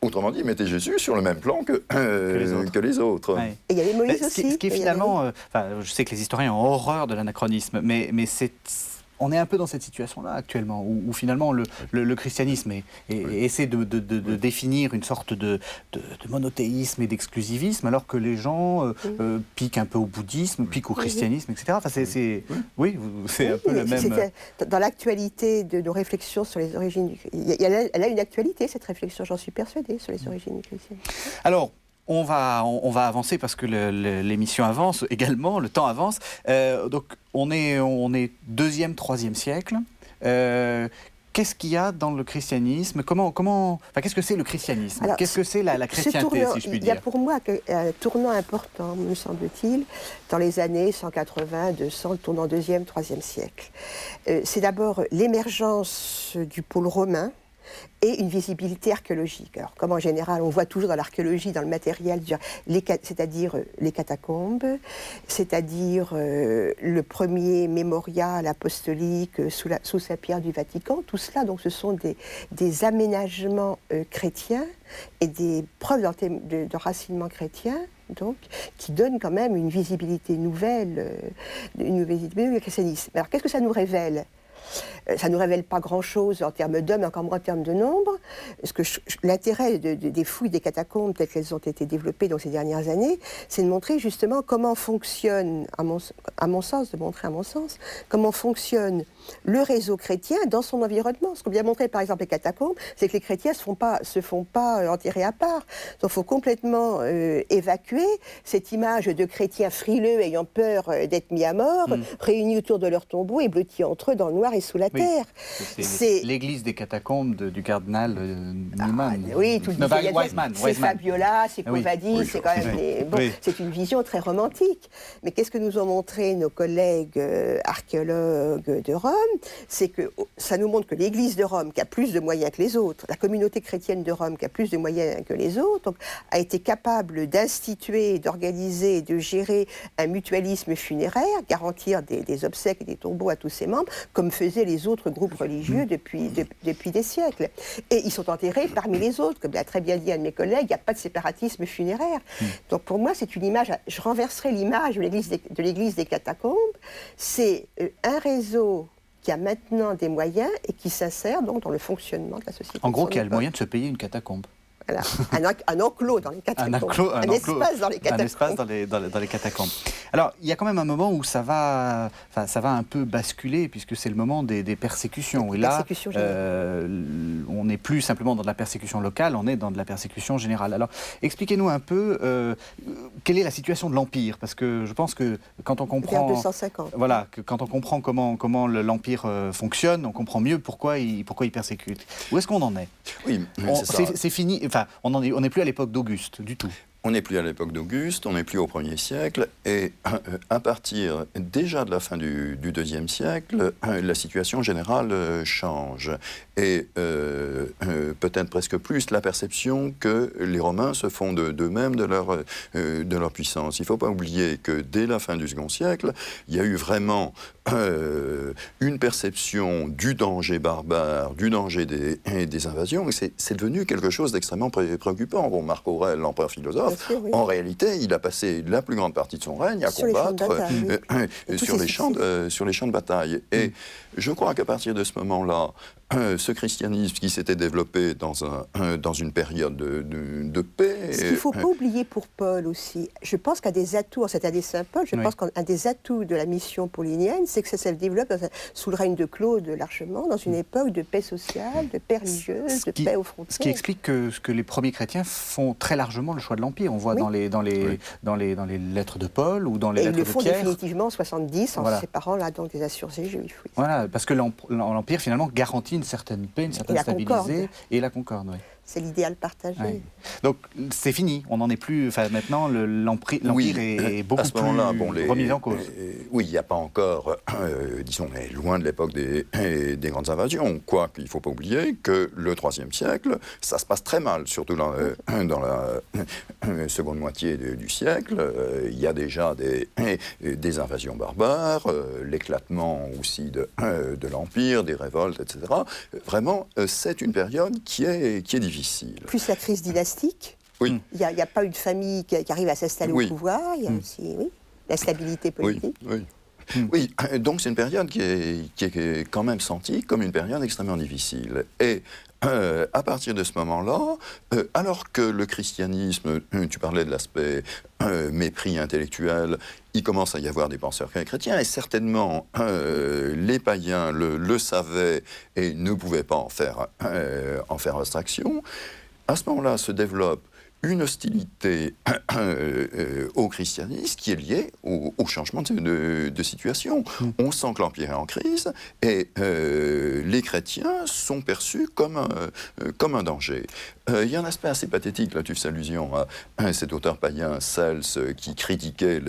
Autrement dit, il mettait Jésus sur le même plan que les autres. Et il y avait Moïse aussi. Ce qui est finalement... je sais que les historiens ont horreur de l'anachronisme, mais c'est... On est un peu dans cette situation-là actuellement, où finalement le christianisme essaie de définir une sorte de monothéisme et d'exclusivisme, alors que les gens piquent un peu au bouddhisme, piquent au christianisme, etc. Enfin, c'est un peu le même... Dans l'actualité de nos réflexions sur les origines du christianisme, elle a une actualité, cette réflexion, j'en suis persuadée, sur les origines du christianisme. Alors, on va avancer parce que l'émission avance également, le temps avance. Donc on est 2e, 3e siècle. Qu'est-ce qu'il y a dans le christianisme ? Qu'est-ce que c'est le christianisme ? Qu'est-ce que c'est la chrétienté, si je puis dire ? Il y a pour moi un tournant important, me semble-t-il, dans les années 180, 200, le tournant 2e, 3e siècle. C'est d'abord l'émergence du pôle romain, et une visibilité archéologique. Alors, comme en général, on voit toujours dans l'archéologie, dans le matériel, c'est-à-dire les catacombes, c'est-à-dire le premier mémorial apostolique sous sa pierre du Vatican. Tout cela, donc, ce sont des aménagements chrétiens et des preuves d'enracinement chrétien, donc, qui donnent quand même une visibilité nouvelle, une visibilité du christianisme. Alors, qu'est-ce que ça nous révèle ? Ça ne nous révèle pas grand-chose en termes d'hommes, encore moins en termes de nombre. Parce que l'intérêt des fouilles des catacombes, telles qu'elles ont été développées dans ces dernières années, c'est de montrer justement comment fonctionne, à mon sens, comment fonctionne le réseau chrétien dans son environnement. Ce qu'on vient montrer, par exemple, les catacombes, c'est que les chrétiens se font pas enterrer à part. Donc, il faut complètement évacuer cette image de chrétiens frileux ayant peur d'être mis à mort, réunis autour de leur tombeau et blottis entre eux dans le noir, noir et sous la terre. C'est l'église des catacombes du cardinal Newman. Oui, tout le Wiseman. C'est Fabiola, c'est Covadis, c'est quand même c'est une vision très romantique. Mais qu'est-ce que nous ont montré nos collègues archéologues de Rome? C'est que ça nous montre que l'église de Rome, qui a plus de moyens que les autres, la communauté chrétienne de Rome, qui a plus de moyens que les autres, donc, a été capable d'instituer, d'organiser, de gérer un mutualisme funéraire, garantir des obsèques et des tombeaux à tous ses membres, comme faisaient les autres groupes religieux depuis des siècles. Et ils sont enterrés parmi les autres. Comme l'a très bien dit un de mes collègues, il n'y a pas de séparatisme funéraire. Donc pour moi, c'est une image, je renverserai l'image de l'église des catacombes. C'est un réseau qui a maintenant des moyens et qui s'insère donc dans le fonctionnement de la société. En gros, qui a le moyen de se payer une catacombe. Voilà. Un enclos dans les catacombes. Un espace dans les catacombes. Un espace dans les catacombes. Alors, il y a quand même un moment où ça va un peu basculer, puisque c'est le moment des persécutions. Et là, on n'est plus simplement dans de la persécution locale, on est dans de la persécution générale. Alors, expliquez-nous un peu quelle est la situation de l'Empire, parce que je pense que quand on comprend... Vers 250. Voilà, quand on comprend comment l'Empire fonctionne, on comprend mieux pourquoi il persécute. Où est-ce qu'on en est? Oui, c'est fini. Enfin, on n'est plus à l'époque d'Auguste du tout. On n'est plus à l'époque d'Auguste, on n'est plus au 1er siècle, et à partir déjà de la fin du 2e siècle, la situation générale change. Et peut-être presque plus la perception que les Romains se font d'eux-mêmes de leur puissance. Il ne faut pas oublier que dès la fin du 2e siècle, il y a eu vraiment une perception du danger barbare, du danger des invasions, et c'est devenu quelque chose d'extrêmement préoccupant. Bon, Marc Aurèle, l'empereur philosophe, oui. En réalité, il a passé la plus grande partie de son règne à combattre sur les champs de bataille. Et je crois qu'à partir de ce moment-là, ce christianisme qui s'était développé dans une période de paix... Ce qu'il ne faut pas oublier pour Paul aussi, je pense qu'un des atouts, en cette année Saint-Paul, je pense qu'un des atouts de la mission paulinienne, c'est que ça se développe sous le règne de Claude largement, dans une époque de paix sociale, de paix religieuse, de paix aux frontières. Ce qui explique que les premiers chrétiens font très largement le choix de l'Empire. On voit dans les lettres de Paul ou dans les lettres de Pierre. Et ils le font définitivement en 70, en séparant là, donc, des Assyriens juifs. Oui. Voilà, parce que l'Empire finalement garantit une certaine paix, une certaine stabilité et la concorde. Oui. C'est l'idéal partagé. Oui. Donc c'est fini, on n'en est plus. Enfin, maintenant, l'Empire est beaucoup plus remis en cause. Oui, il n'y a pas encore, disons, on est loin de l'époque des grandes invasions. Quoique, il ne faut pas oublier que le 3e siècle, ça se passe très mal, surtout dans la seconde moitié du siècle. Il y a déjà des invasions barbares, l'éclatement aussi de l'Empire, des révoltes, etc. Vraiment, c'est une période qui est difficile. Plus la crise dynastique. Oui. Il n'y a pas une famille qui arrive à s'installer au pouvoir. Il y a aussi la stabilité politique. Oui, donc c'est une période qui est quand même sentie comme une période extrêmement difficile. Et à partir de ce moment-là, alors que le christianisme, tu parlais de l'aspect mépris intellectuel, il commence à y avoir des penseurs chrétiens, et certainement les païens le savaient et ne pouvaient pas en faire abstraction. À ce moment-là se développe une hostilité au christianisme qui est liée au changement de situation. On sent que l'Empire est en crise et les chrétiens sont perçus comme un danger. Il y a un aspect assez pathétique, là tu fais allusion à cet auteur païen, Cels, qui critiquait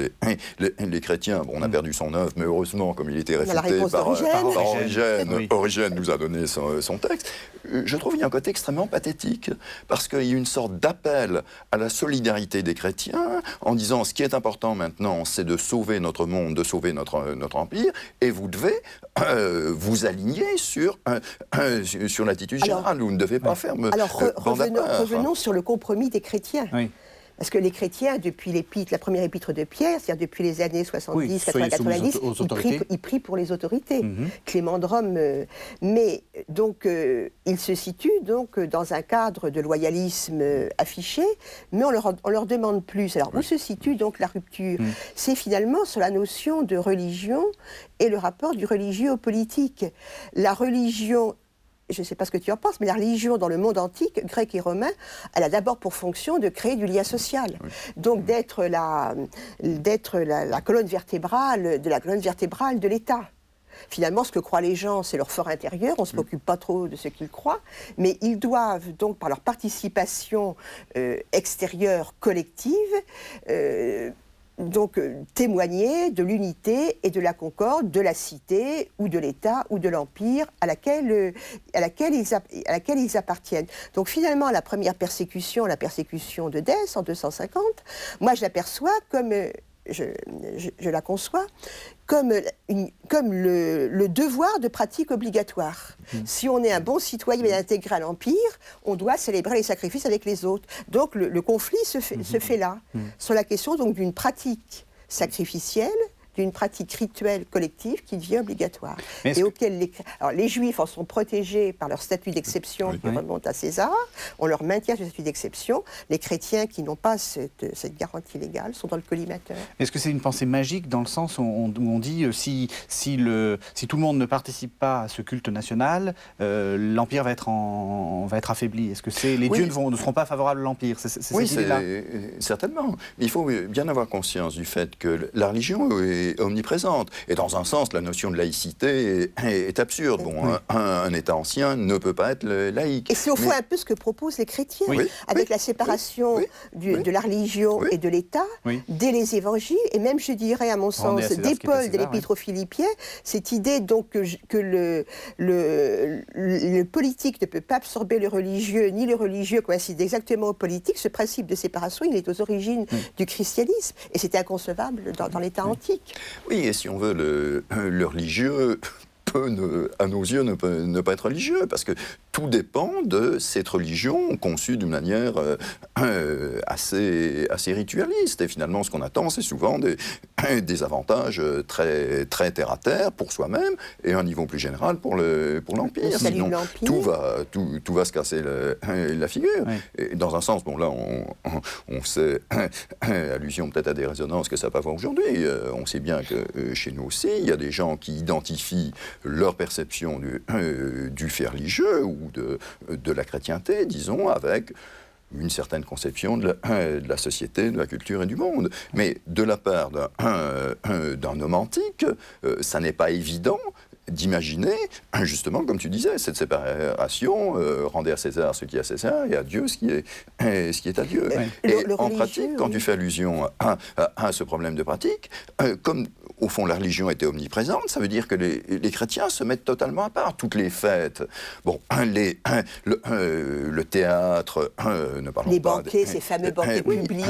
les chrétiens. Bon, on a perdu son œuvre, mais heureusement, comme il était réfuté par Origène, Origène nous a donné son texte. Je trouve qu'il y a un côté extrêmement pathétique, parce qu'il y a une sorte d'appel à la solidarité des chrétiens, en disant ce qui est important maintenant, c'est de sauver notre monde, de sauver notre empire, et vous devez vous aligner sur l'attitude générale. Vous ne devez pas faire revenons sur le compromis des chrétiens. Oui. Parce que les chrétiens, depuis la première épître de Pierre, c'est-à-dire depuis les années 70, 80, 90, ils prient pour les autorités. Clément de Rome. Mais donc, ils se situent donc dans un cadre de loyalisme affiché, mais on leur demande plus. Alors, où se situe donc la rupture? C'est finalement sur la notion de religion et le rapport du religieux au politique. La religion... Je ne sais pas ce que tu en penses, mais la religion dans le monde antique, grec et romain, elle a d'abord pour fonction de créer du lien social. Oui. Donc d'être la colonne vertébrale de l'État. Finalement, ce que croient les gens, c'est leur fort intérieur, on ne se préoccupe pas trop de ce qu'ils croient, mais ils doivent donc, par leur participation extérieure collective, témoigner de l'unité et de la concorde de la cité ou de l'État ou de l'Empire à laquelle ils appartiennent. Donc finalement, la première persécution, la persécution de Dès en 250, moi je l'aperçois comme... Je la conçois comme le devoir de pratique obligatoire. Si on est un bon citoyen et intégré à l'Empire, on doit célébrer les sacrifices avec les autres. Donc le conflit se fait là, sur la question donc d'une pratique sacrificielle, d'une pratique rituelle collective qui devient obligatoire. Et auquel les Juifs en sont protégés par leur statut d'exception qui remonte à César, on leur maintient ce statut d'exception. Les chrétiens qui n'ont pas cette garantie légale sont dans le collimateur. Est-ce que c'est une pensée magique dans le sens où on dit si tout le monde ne participe pas à ce culte national, l'Empire va être affaibli? Est-ce que les dieux ne seront pas favorables à l'Empire? Oui, certainement. Il faut bien avoir conscience du fait que la religion est omniprésente. Et dans un sens, la notion de laïcité est absurde. Bon, un État ancien ne peut pas être laïque. Et c'est au fond un peu ce que proposent les chrétiens, avec la séparation de la religion et de l'État, dès les évangiles, et même, je dirais, à mon sens, dès Paul, dès l'Épître aux Philippiens, cette idée donc que le politique ne peut pas absorber le religieux, ni le religieux coïncide exactement au politique, ce principe de séparation, il est aux origines du christianisme, et c'est inconcevable dans l'État antique. Oui, et si on veut, le religieux peut, à nos yeux, ne pas être religieux, parce que tout dépend de cette religion conçue d'une manière assez ritualiste. Et finalement, ce qu'on attend, c'est souvent des avantages très, très terre-à-terre pour soi-même et à un niveau plus général pour l'Empire. Sinon, tout va se casser la figure. Et dans un sens, bon là, on sait, allusion peut-être à des résonances que ça peut avoir aujourd'hui, on sait bien que chez nous aussi, il y a des gens qui identifient leur perception du fait religieux ou de la chrétienté, disons, avec une certaine conception de la société, de la culture et du monde. Mais de la part d'un homme antique, ça n'est pas évident d'imaginer, justement, comme tu disais, cette séparation, rendez à César ce qui est à César et à Dieu ce qui est à Dieu. Et en pratique, quand tu fais allusion à ce problème de pratique, comme au fond la religion était omniprésente, ça veut dire que les chrétiens se mettent totalement à part. Toutes les fêtes, bon, le théâtre, ne parlons les pas banquets, ces fameux banquets publics,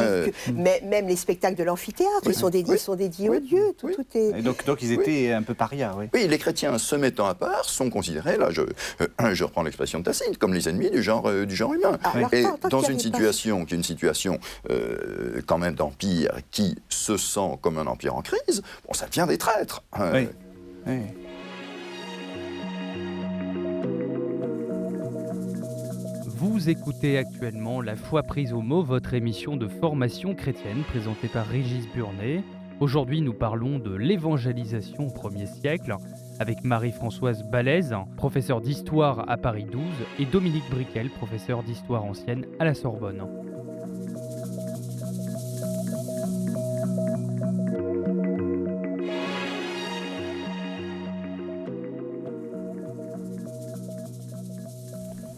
même les spectacles de l'amphithéâtre, ils sont dédiés aux dieux. Tout est... Et donc ils étaient un peu parias. Oui, les chrétiens se mettant à part sont considérés, là je reprends l'expression de Tacite, comme les ennemis du genre humain. Et dans une situation qui est une situation quand même d'empire qui se sent comme un empire en crise, bon, ça devient des traîtres. Oui. Vous écoutez actuellement La foi prise au mot, votre émission de formation chrétienne présentée par Régis Burnet. Aujourd'hui, nous parlons de l'évangélisation au 1er siècle avec Marie-Françoise Balaise, professeure d'histoire à Paris 12, et Dominique Briquel, professeur d'histoire ancienne à la Sorbonne.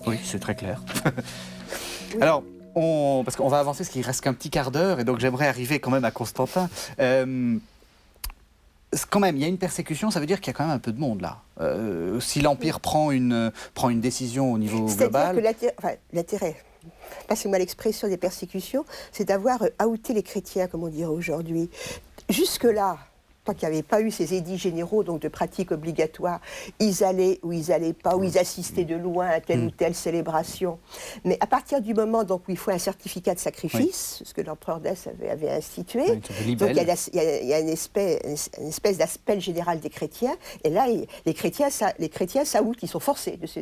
Oui, c'est très clair. Alors, parce qu'on va avancer, parce qu'il reste qu'un petit quart d'heure, et donc j'aimerais arriver quand même à Constantin. Quand même, il y a une persécution, ça veut dire qu'il y a quand même un peu de monde là. Si l'Empire prend une décision au niveau global... C'est-à-dire que l'intérêt, passez-moi l'expression des persécutions, c'est d'avoir outé les chrétiens, comme on dirait aujourd'hui. Jusque-là, tant qu'il n'y avait pas eu ces édits généraux, donc de pratiques obligatoires, ils allaient ou ils n'allaient pas, ou ils assistaient de loin à telle ou telle célébration. Mais à partir du moment donc, où il faut un certificat de sacrifice, ce que l'empereur Dès avait institué, donc il y a une espèce d'aspect général des chrétiens, et là, les chrétiens s'outent, ils sont forcés de se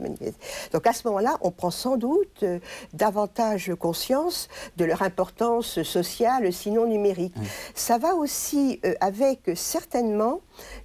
manifester. Donc à ce moment-là, on prend sans doute davantage conscience de leur importance sociale, sinon numérique. Ça va aussi avec certainement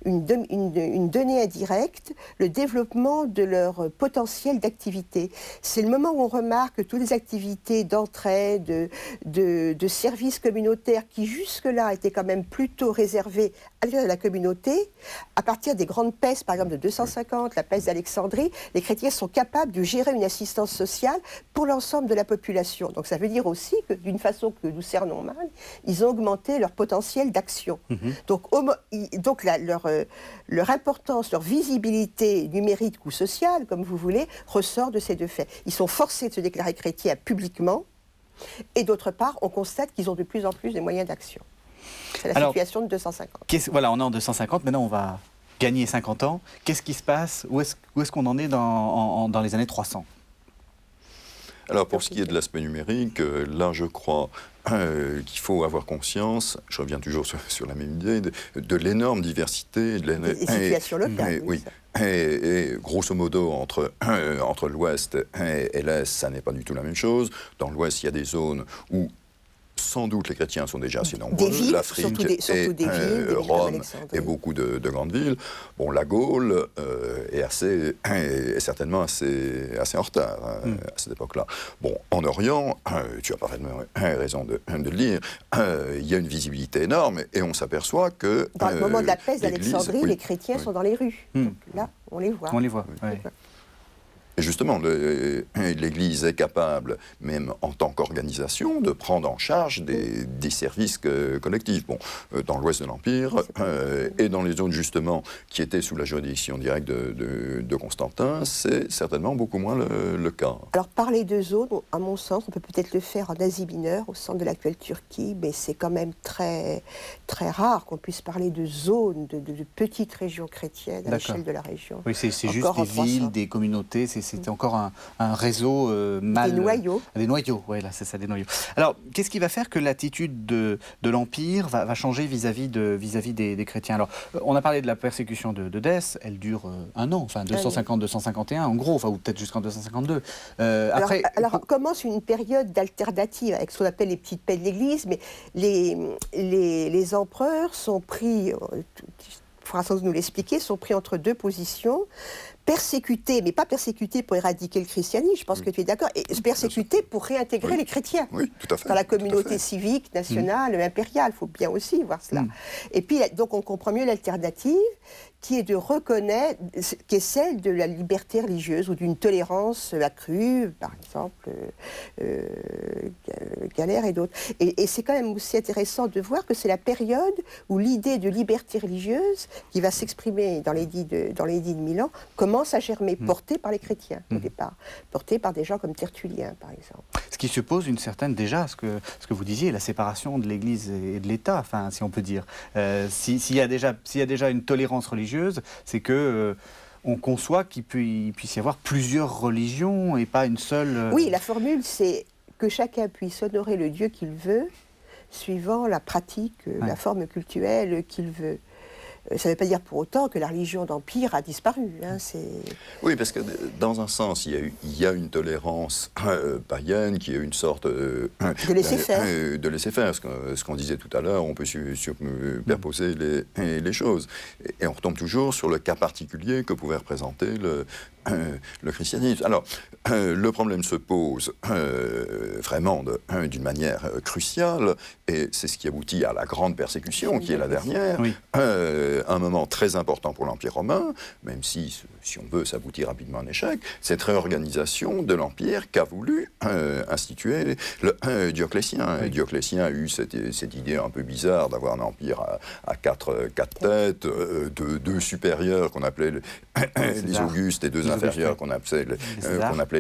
une donnée indirecte, le développement de leur potentiel d'activité. C'est le moment où on remarque que toutes les activités d'entraide, de services communautaires qui jusque-là étaient quand même plutôt réservées à la communauté, à partir des grandes pestes, par exemple de 250, la peste d'Alexandrie, les chrétiens sont capables de gérer une assistance sociale pour l'ensemble de la population. Donc ça veut dire aussi que d'une façon que nous cernons mal, ils ont augmenté leur potentiel d'action. Donc leur importance, leur visibilité numérique ou sociale, comme vous voulez, ressort de ces deux faits. Ils sont forcés de se déclarer chrétiens publiquement, et d'autre part, on constate qu'ils ont de plus en plus de moyens d'action. C'est la situation de 250. Voilà, on est en 250, maintenant on va gagner 50 ans. Qu'est-ce qui se passe? Où est-ce qu'on en est dans les années 300? Alors pour ce qui est de l'aspect numérique, là je crois qu'il faut avoir conscience, je reviens toujours sur la même idée, de l'énorme diversité. Des situations locales. Oui. Et grosso modo, entre l'Ouest et l'Est, ça n'est pas du tout la même chose. Dans l'Ouest, il y a des zones où sans doute les chrétiens sont déjà assez nombreux. L'Afrique et Rome et beaucoup de grandes villes. Bon, la Gaule est certainement assez en retard à cette époque-là. Bon, en Orient, tu as parfaitement raison de le dire, il y a une visibilité énorme et on s'aperçoit que... Dans le moment de la peste d'Alexandrie, les chrétiens sont dans les rues. Donc là, on les voit. On les voit, oui. Et justement, l'Église est capable, même en tant qu'organisation, de prendre en charge des services collectifs. Bon, dans l'ouest de l'Empire et dans les zones justement qui étaient sous la juridiction directe de Constantin, c'est certainement beaucoup moins le cas. Alors parler de zones, à mon sens, on peut peut-être le faire en Asie mineure, au centre de l'actuelle Turquie, mais c'est quand même très, très rare qu'on puisse parler de zones, de petites régions chrétiennes à l'échelle de la région. Oui, c'est juste des villes, des communautés, c'était encore un réseau mal... Des noyaux. Des noyaux, oui, là, c'est ça, des noyaux. Alors, qu'est-ce qui va faire que l'attitude de l'Empire va changer vis-à-vis des chrétiens? Alors, on a parlé de la persécution d'Édesse, elle dure un an, enfin 250-251 en gros, enfin, ou peut-être jusqu'en 252. Alors, commence une période d'alternative avec ce qu'on appelle les petites paix de l'Église, mais les empereurs sont pris... François nous l'expliquer, sont pris entre deux positions, persécutés, mais pas persécutés pour éradiquer le christianisme, je pense que tu es d'accord, et persécutés pour réintégrer les chrétiens dans la communauté civique, nationale, impériale, il faut bien aussi voir cela. Et puis, donc, on comprend mieux l'alternative, qui est de reconnaître, qui est celle de la liberté religieuse ou d'une tolérance accrue, par exemple, Galère et d'autres. Et c'est quand même aussi intéressant de voir que c'est la période où l'idée de liberté religieuse, qui va s'exprimer dans l'édit de Milan, commence à germer, portée par les chrétiens au départ, portée par des gens comme Tertullien, par exemple. Ce qui suppose une certaine, déjà, ce que vous disiez, la séparation de l'Église et de l'État, enfin, si on peut dire. S'il y a déjà une tolérance religieuse, c'est que on conçoit qu'il puisse y avoir plusieurs religions et pas une seule... Oui, la formule, c'est que chacun puisse honorer le Dieu qu'il veut, suivant la pratique, la forme cultuelle qu'il veut. Ça ne veut pas dire pour autant que la religion d'Empire a disparu. Oui, parce que dans un sens, il y a une tolérance païenne qui est une sorte de laisser-faire. De laisser-faire. Ce qu'on disait tout à l'heure, on peut superposer les choses. Et on retombe toujours sur le cas particulier que pouvait représenter le christianisme. Alors, le problème se pose vraiment d'une manière cruciale, et c'est ce qui aboutit à la grande persécution, qui est la dernière. Oui. Un moment très important pour l'Empire romain, même si on veut, ça aboutit rapidement à un échec, cette réorganisation de l'Empire qu'a voulu instituer Dioclétien. Oui. Dioclétien a eu cette idée un peu bizarre d'avoir un empire à quatre têtes, deux supérieurs qu'on appelait les Augustes et deux inférieurs qu'on appelait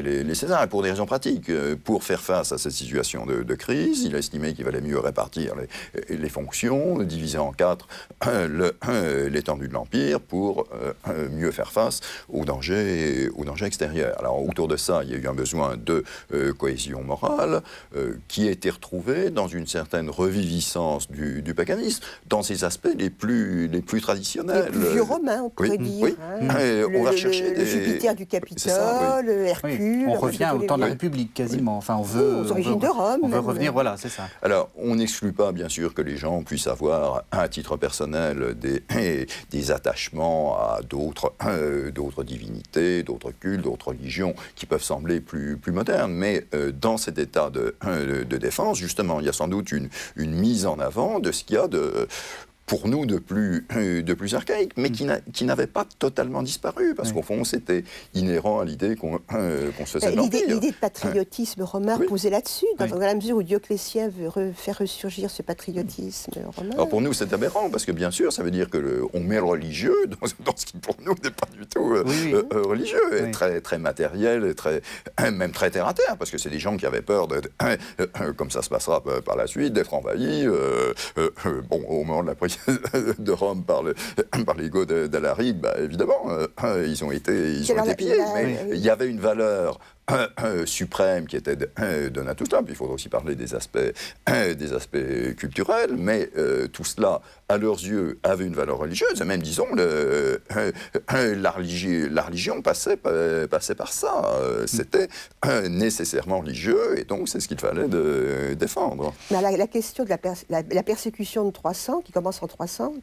les Césars. Et pour des raisons pratiques, pour faire face à cette situation de crise, il a estimé qu'il valait mieux répartir les fonctions, diviser en quatre l'étendue de l'Empire pour mieux faire face aux dangers extérieurs. Alors autour de ça, il y a eu un besoin de cohésion morale qui a été retrouvé dans une certaine reviviscence du paganisme, dans ses aspects les plus traditionnels. Les plus vieux romains, on pourrait dire. Oui. On va chercher le Jupiter du Capitole, Hercule... On revient au temps de la République, quasiment. Enfin, aux origines de Rome. On veut revenir, voilà, c'est ça. Alors, on n'exclut pas, bien sûr, que les gens puissent avoir, à titre personnel, des attachements à d'autres divinités, d'autres cultes, d'autres religions qui peuvent sembler plus modernes. Mais dans cet état de défense, justement, il y a sans doute une mise en avant de ce qu'il y a pour nous de plus archaïque, mais qui n'avait pas totalement disparu, parce qu'au fond, c'était inhérent à l'idée qu'on se faisait l'Empire. L'idée de patriotisme romain reposait là-dessus, dans la mesure où Dioclétien veut faire ressurgir ce patriotisme romain. Alors pour nous, c'est aberrant, parce que bien sûr, ça veut dire qu'on met le religieux dans ce qui pour nous n'est pas du tout religieux, et très, très matériel, et même très terre-à-terre, parce que c'est des gens qui avaient peur, comme ça se passera par la suite, d'être envahis, au moment de la prise de Rome par les Goths d'Alaric, évidemment, ils ont été pillés, mais il y avait une valeur suprême qui était Donatus. Puis il faudra aussi parler des aspects culturels, mais tout cela, à leurs yeux, avait une valeur religieuse, et même, disons, la religion passait par ça. C'était nécessairement religieux, et donc c'est ce qu'il fallait défendre. Mais la question de la persécution de 300, qui commence en 300,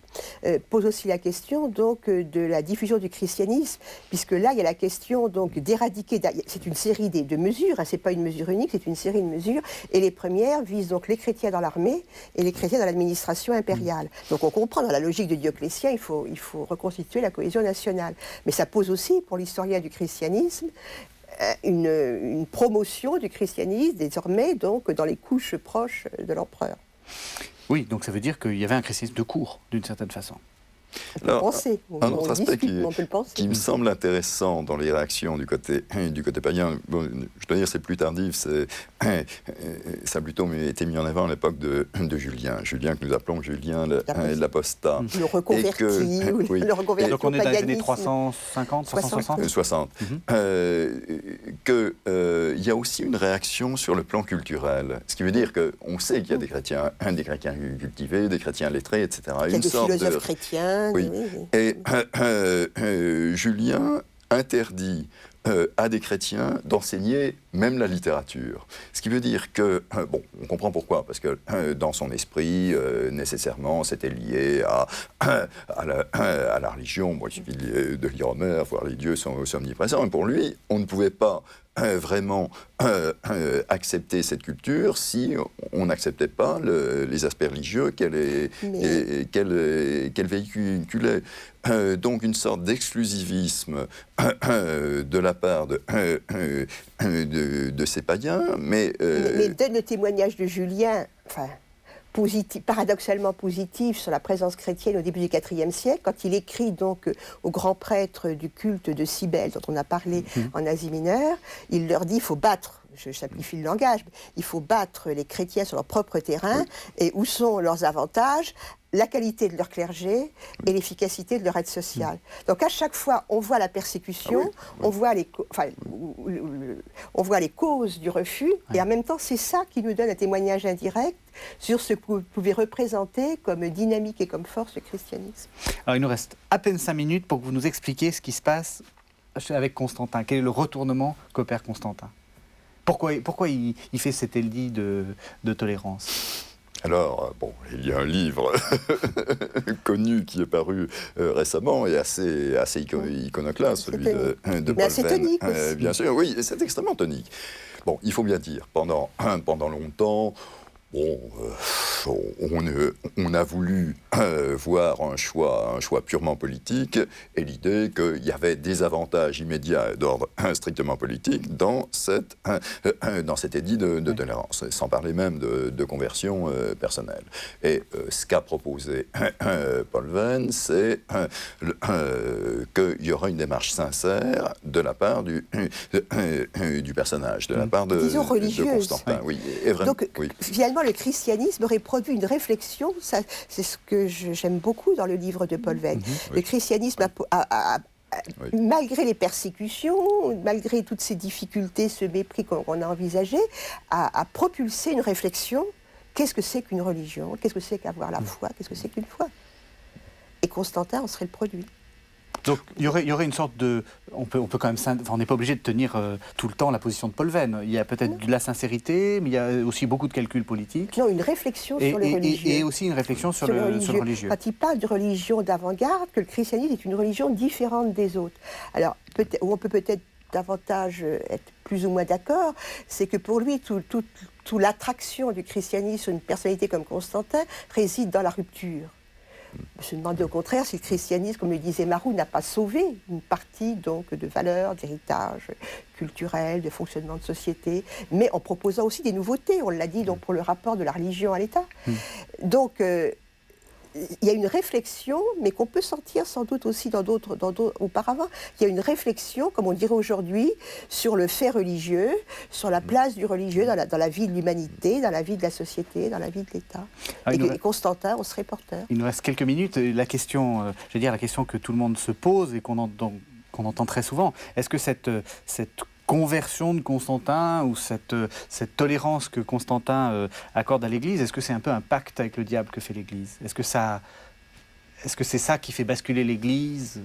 pose aussi la question donc, de la diffusion du christianisme, puisque là, il y a la question donc, d'éradiquer, c'est une série de mesures, ce n'est pas une mesure unique, c'est une série de mesures, et les premières visent donc les chrétiens dans l'armée et les chrétiens dans l'administration impériale. Donc on comprend, dans la logique de Dioclétien, il faut reconstituer la cohésion nationale. Mais ça pose aussi, pour l'historien du christianisme, une promotion du christianisme, désormais, donc, dans les couches proches de l'empereur. Oui, donc ça veut dire qu'il y avait un christianisme de cour, d'une certaine façon. On peut le penser. Un autre aspect qui me semble intéressant dans les réactions du côté païen, je dois dire c'est plus tardif, ça a plutôt été mis en avant à l'époque de Julien que nous appelons Julien l'Apostat. Le reconverti, le reconverti. Donc on est dans les années 350, 360 60. Il y a aussi une réaction sur le plan culturel, ce qui veut dire qu'on sait qu'il y a des chrétiens cultivés, des chrétiens lettrés, etc. Il y a des philosophes chrétiens. Oui. Et Julien interdit à des chrétiens d'enseigner même la littérature. Ce qui veut dire que, on comprend pourquoi, parce que dans son esprit, nécessairement, c'était lié à la religion. Il suffit de lire Homère, voir les dieux sont omniprésents. Et pour lui, on ne pouvait pas vraiment accepter cette culture si on n'acceptait pas les aspects religieux qu'elle véhiculait. Donc une sorte d'exclusivisme de la part de ces païens, mais donne le témoignage de Julien, paradoxalement positif sur la présence chrétienne au début du IVe siècle, quand il écrit donc aux grands prêtres du culte de Cybèle, dont on a parlé en Asie mineure, il leur dit il faut battre, je simplifie le langage, il faut battre les chrétiens sur leur propre terrain, et où sont leurs avantages, la qualité de leur clergé et l'efficacité de leur aide sociale. Donc à chaque fois, on voit la persécution, on voit les causes du refus, et en même temps, c'est ça qui nous donne un témoignage indirect sur ce que vous pouvez représenter comme dynamique et comme force le christianisme. Alors il nous reste à peine 5 minutes pour que vous nous expliquiez ce qui se passe avec Constantin. Quel est le retournement qu'opère Constantin ? Pourquoi il fait cet édit de tolérance ? Alors, il y a un livre connu qui est paru récemment et assez iconoclaste, celui de Paul Venn. C'est tonique aussi. Bien sûr, oui, c'est extrêmement tonique. Il faut bien dire, pendant longtemps, on a voulu voir un choix purement politique et l'idée qu'il y avait des avantages immédiats d'ordre strictement politique dans cet édit de tolérance, sans parler même de conversion personnelle. Et ce qu'a proposé Paul Venn, c'est qu'il y aura une démarche sincère de la part du personnage, de la part de Constantin. Oui, et vraiment, donc, finalement, le christianisme aurait produit une réflexion, c'est ce que j'aime beaucoup dans le livre de Paul Venn. Le christianisme malgré les persécutions, malgré toutes ces difficultés, ce mépris qu'on a envisagé, a propulsé une réflexion. Qu'est-ce que c'est qu'une religion ? Qu'est-ce que c'est qu'avoir la foi ? Qu'est-ce que c'est qu'une foi ? Et Constantin en serait le produit. Donc il y aurait une sorte de... On peut quand même... on n'est pas obligé de tenir tout le temps la position de Paul Venn. Il y a peut-être de la sincérité, mais il y a aussi beaucoup de calculs politiques. Non, une réflexion sur le religieux. Et aussi une réflexion sur le religieux. Quand il parle de religion d'avant-garde, que le christianisme est une religion différente des autres. Alors, où on peut peut-être davantage être plus ou moins d'accord, c'est que pour lui, toute l'attraction du christianisme sur une personnalité comme Constantin réside dans la rupture. Je me demandais au contraire si le christianisme, comme le disait Marou, n'a pas sauvé une partie donc de valeurs, d'héritage culturel, de fonctionnement de société, mais en proposant aussi des nouveautés, on l'a dit donc pour le rapport de la religion à l'État. Donc il y a une réflexion, mais qu'on peut sentir sans doute aussi dans d'autres auparavant. Il y a une réflexion, comme on dirait aujourd'hui, sur le fait religieux, sur la place du religieux dans la vie de l'humanité, dans la vie de la société, dans la vie de l'État. Et Constantin, on serait porteur. Il nous reste quelques minutes. La question, la question que tout le monde se pose et qu'on entend très souvent, est-ce que cette conversion de Constantin ou cette tolérance que Constantin accorde à l'Église, est-ce que c'est un peu un pacte avec le diable que fait l'Église? Est-ce que c'est ça qui fait basculer l'Église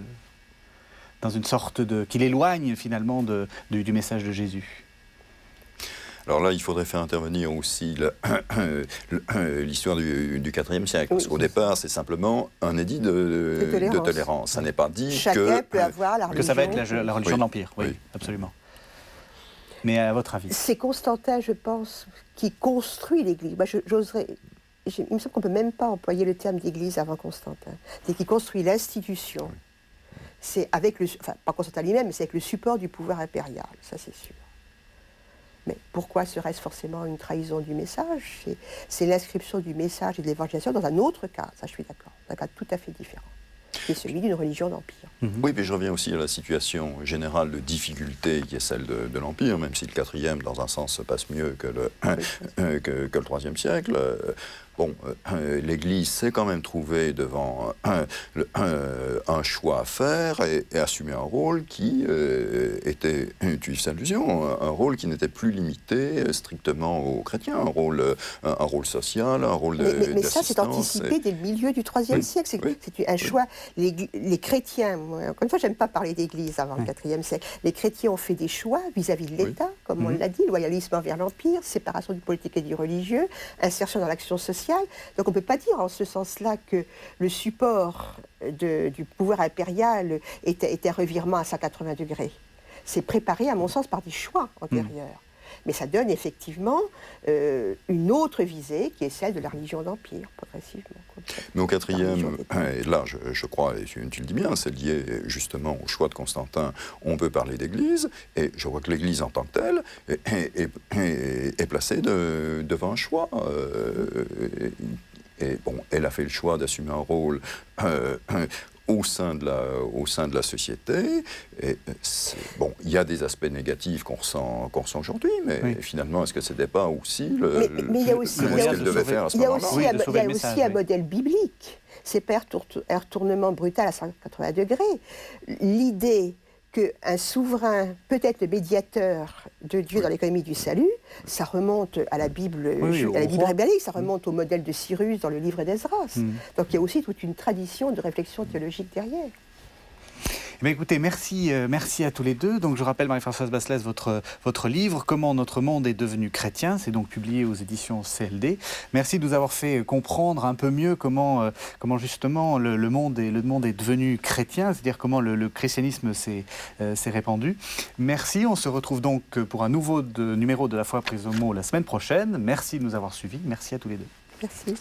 dans une sorte qui l'éloigne finalement du message de Jésus? Alors là, il faudrait faire intervenir aussi l'histoire du IVe siècle. Parce qu'au départ, c'est simplement un édit de tolérance. Ça n'est pas dit chacun peut avoir la religion. Que ça va être la religion d'Empire, oui, absolument. Mais à votre avis? C'est Constantin, je pense, qui construit l'Église. Moi, il me semble qu'on ne peut même pas employer le terme d'Église avant Constantin. C'est qui construit l'institution. Oui. C'est avec pas Constantin lui-même, mais c'est avec le support du pouvoir impérial, ça c'est sûr. Mais pourquoi serait-ce forcément une trahison du message? C'est l'inscription du message et de l'évangélisation dans un autre cas, ça je suis d'accord, un cas tout à fait différent. C'est celui d'une religion d'empire. Oui, mais je reviens aussi à la situation générale de difficulté qui est celle de l'Empire, même si le IVe, dans un sens, se passe mieux que le IIIe siècle. L'Église s'est quand même trouvée devant un choix à faire et assumer un rôle qui était, tu fais allusion, un rôle qui n'était plus limité strictement aux chrétiens, un rôle social, un rôle d'assistance. Mais ça, c'est anticipé dès le milieu du IIIe siècle. C'est un choix. Les chrétiens, encore une fois, j'aime pas parler d'Église avant le IVe siècle. Les chrétiens ont fait des choix vis-à-vis de l'État, comme on l'a dit, loyalisme envers l'Empire, séparation du politique et du religieux, insertion dans l'action sociale. Donc on ne peut pas dire en ce sens-là que le support du pouvoir impérial était un revirement à 180 degrés. C'est préparé, à mon sens, par des choix antérieurs. Mais ça donne effectivement une autre visée qui est celle de la religion d'Empire, progressivement. Mais au IVe, et là je crois, et tu le dis bien, c'est lié justement au choix de Constantin, on peut parler d'Église, et je vois que l'Église en tant que telle est placée devant un choix. Elle a fait le choix d'assumer un rôle au sein de la société. Et il y a des aspects négatifs qu'on ressent aujourd'hui, mais finalement, est-ce que ce n'était pas aussi mais il y a aussi, ce qu'elle devait faire à ce moment-là? Il y a aussi un modèle biblique. C'est pas un retournement brutal à 180 degrés. L'idée qu'un souverain peut être le médiateur de Dieu dans l'économie du salut, ça remonte à la Bible, à la Bible hébraïque, ça remonte au modèle de Cyrus dans le livre d'Esdras. Donc il y a aussi toute une tradition de réflexion théologique derrière. Mais écoutez, merci à tous les deux. Donc je rappelle, Marie-Françoise Basselès, votre livre « Comment notre monde est devenu chrétien ». C'est donc publié aux éditions CLD. Merci de nous avoir fait comprendre un peu mieux comment justement le monde est devenu chrétien, c'est-à-dire comment le christianisme s'est répandu. Merci, on se retrouve donc pour un nouveau numéro de La Foi prise au mot la semaine prochaine. Merci de nous avoir suivis. Merci à tous les deux. Merci.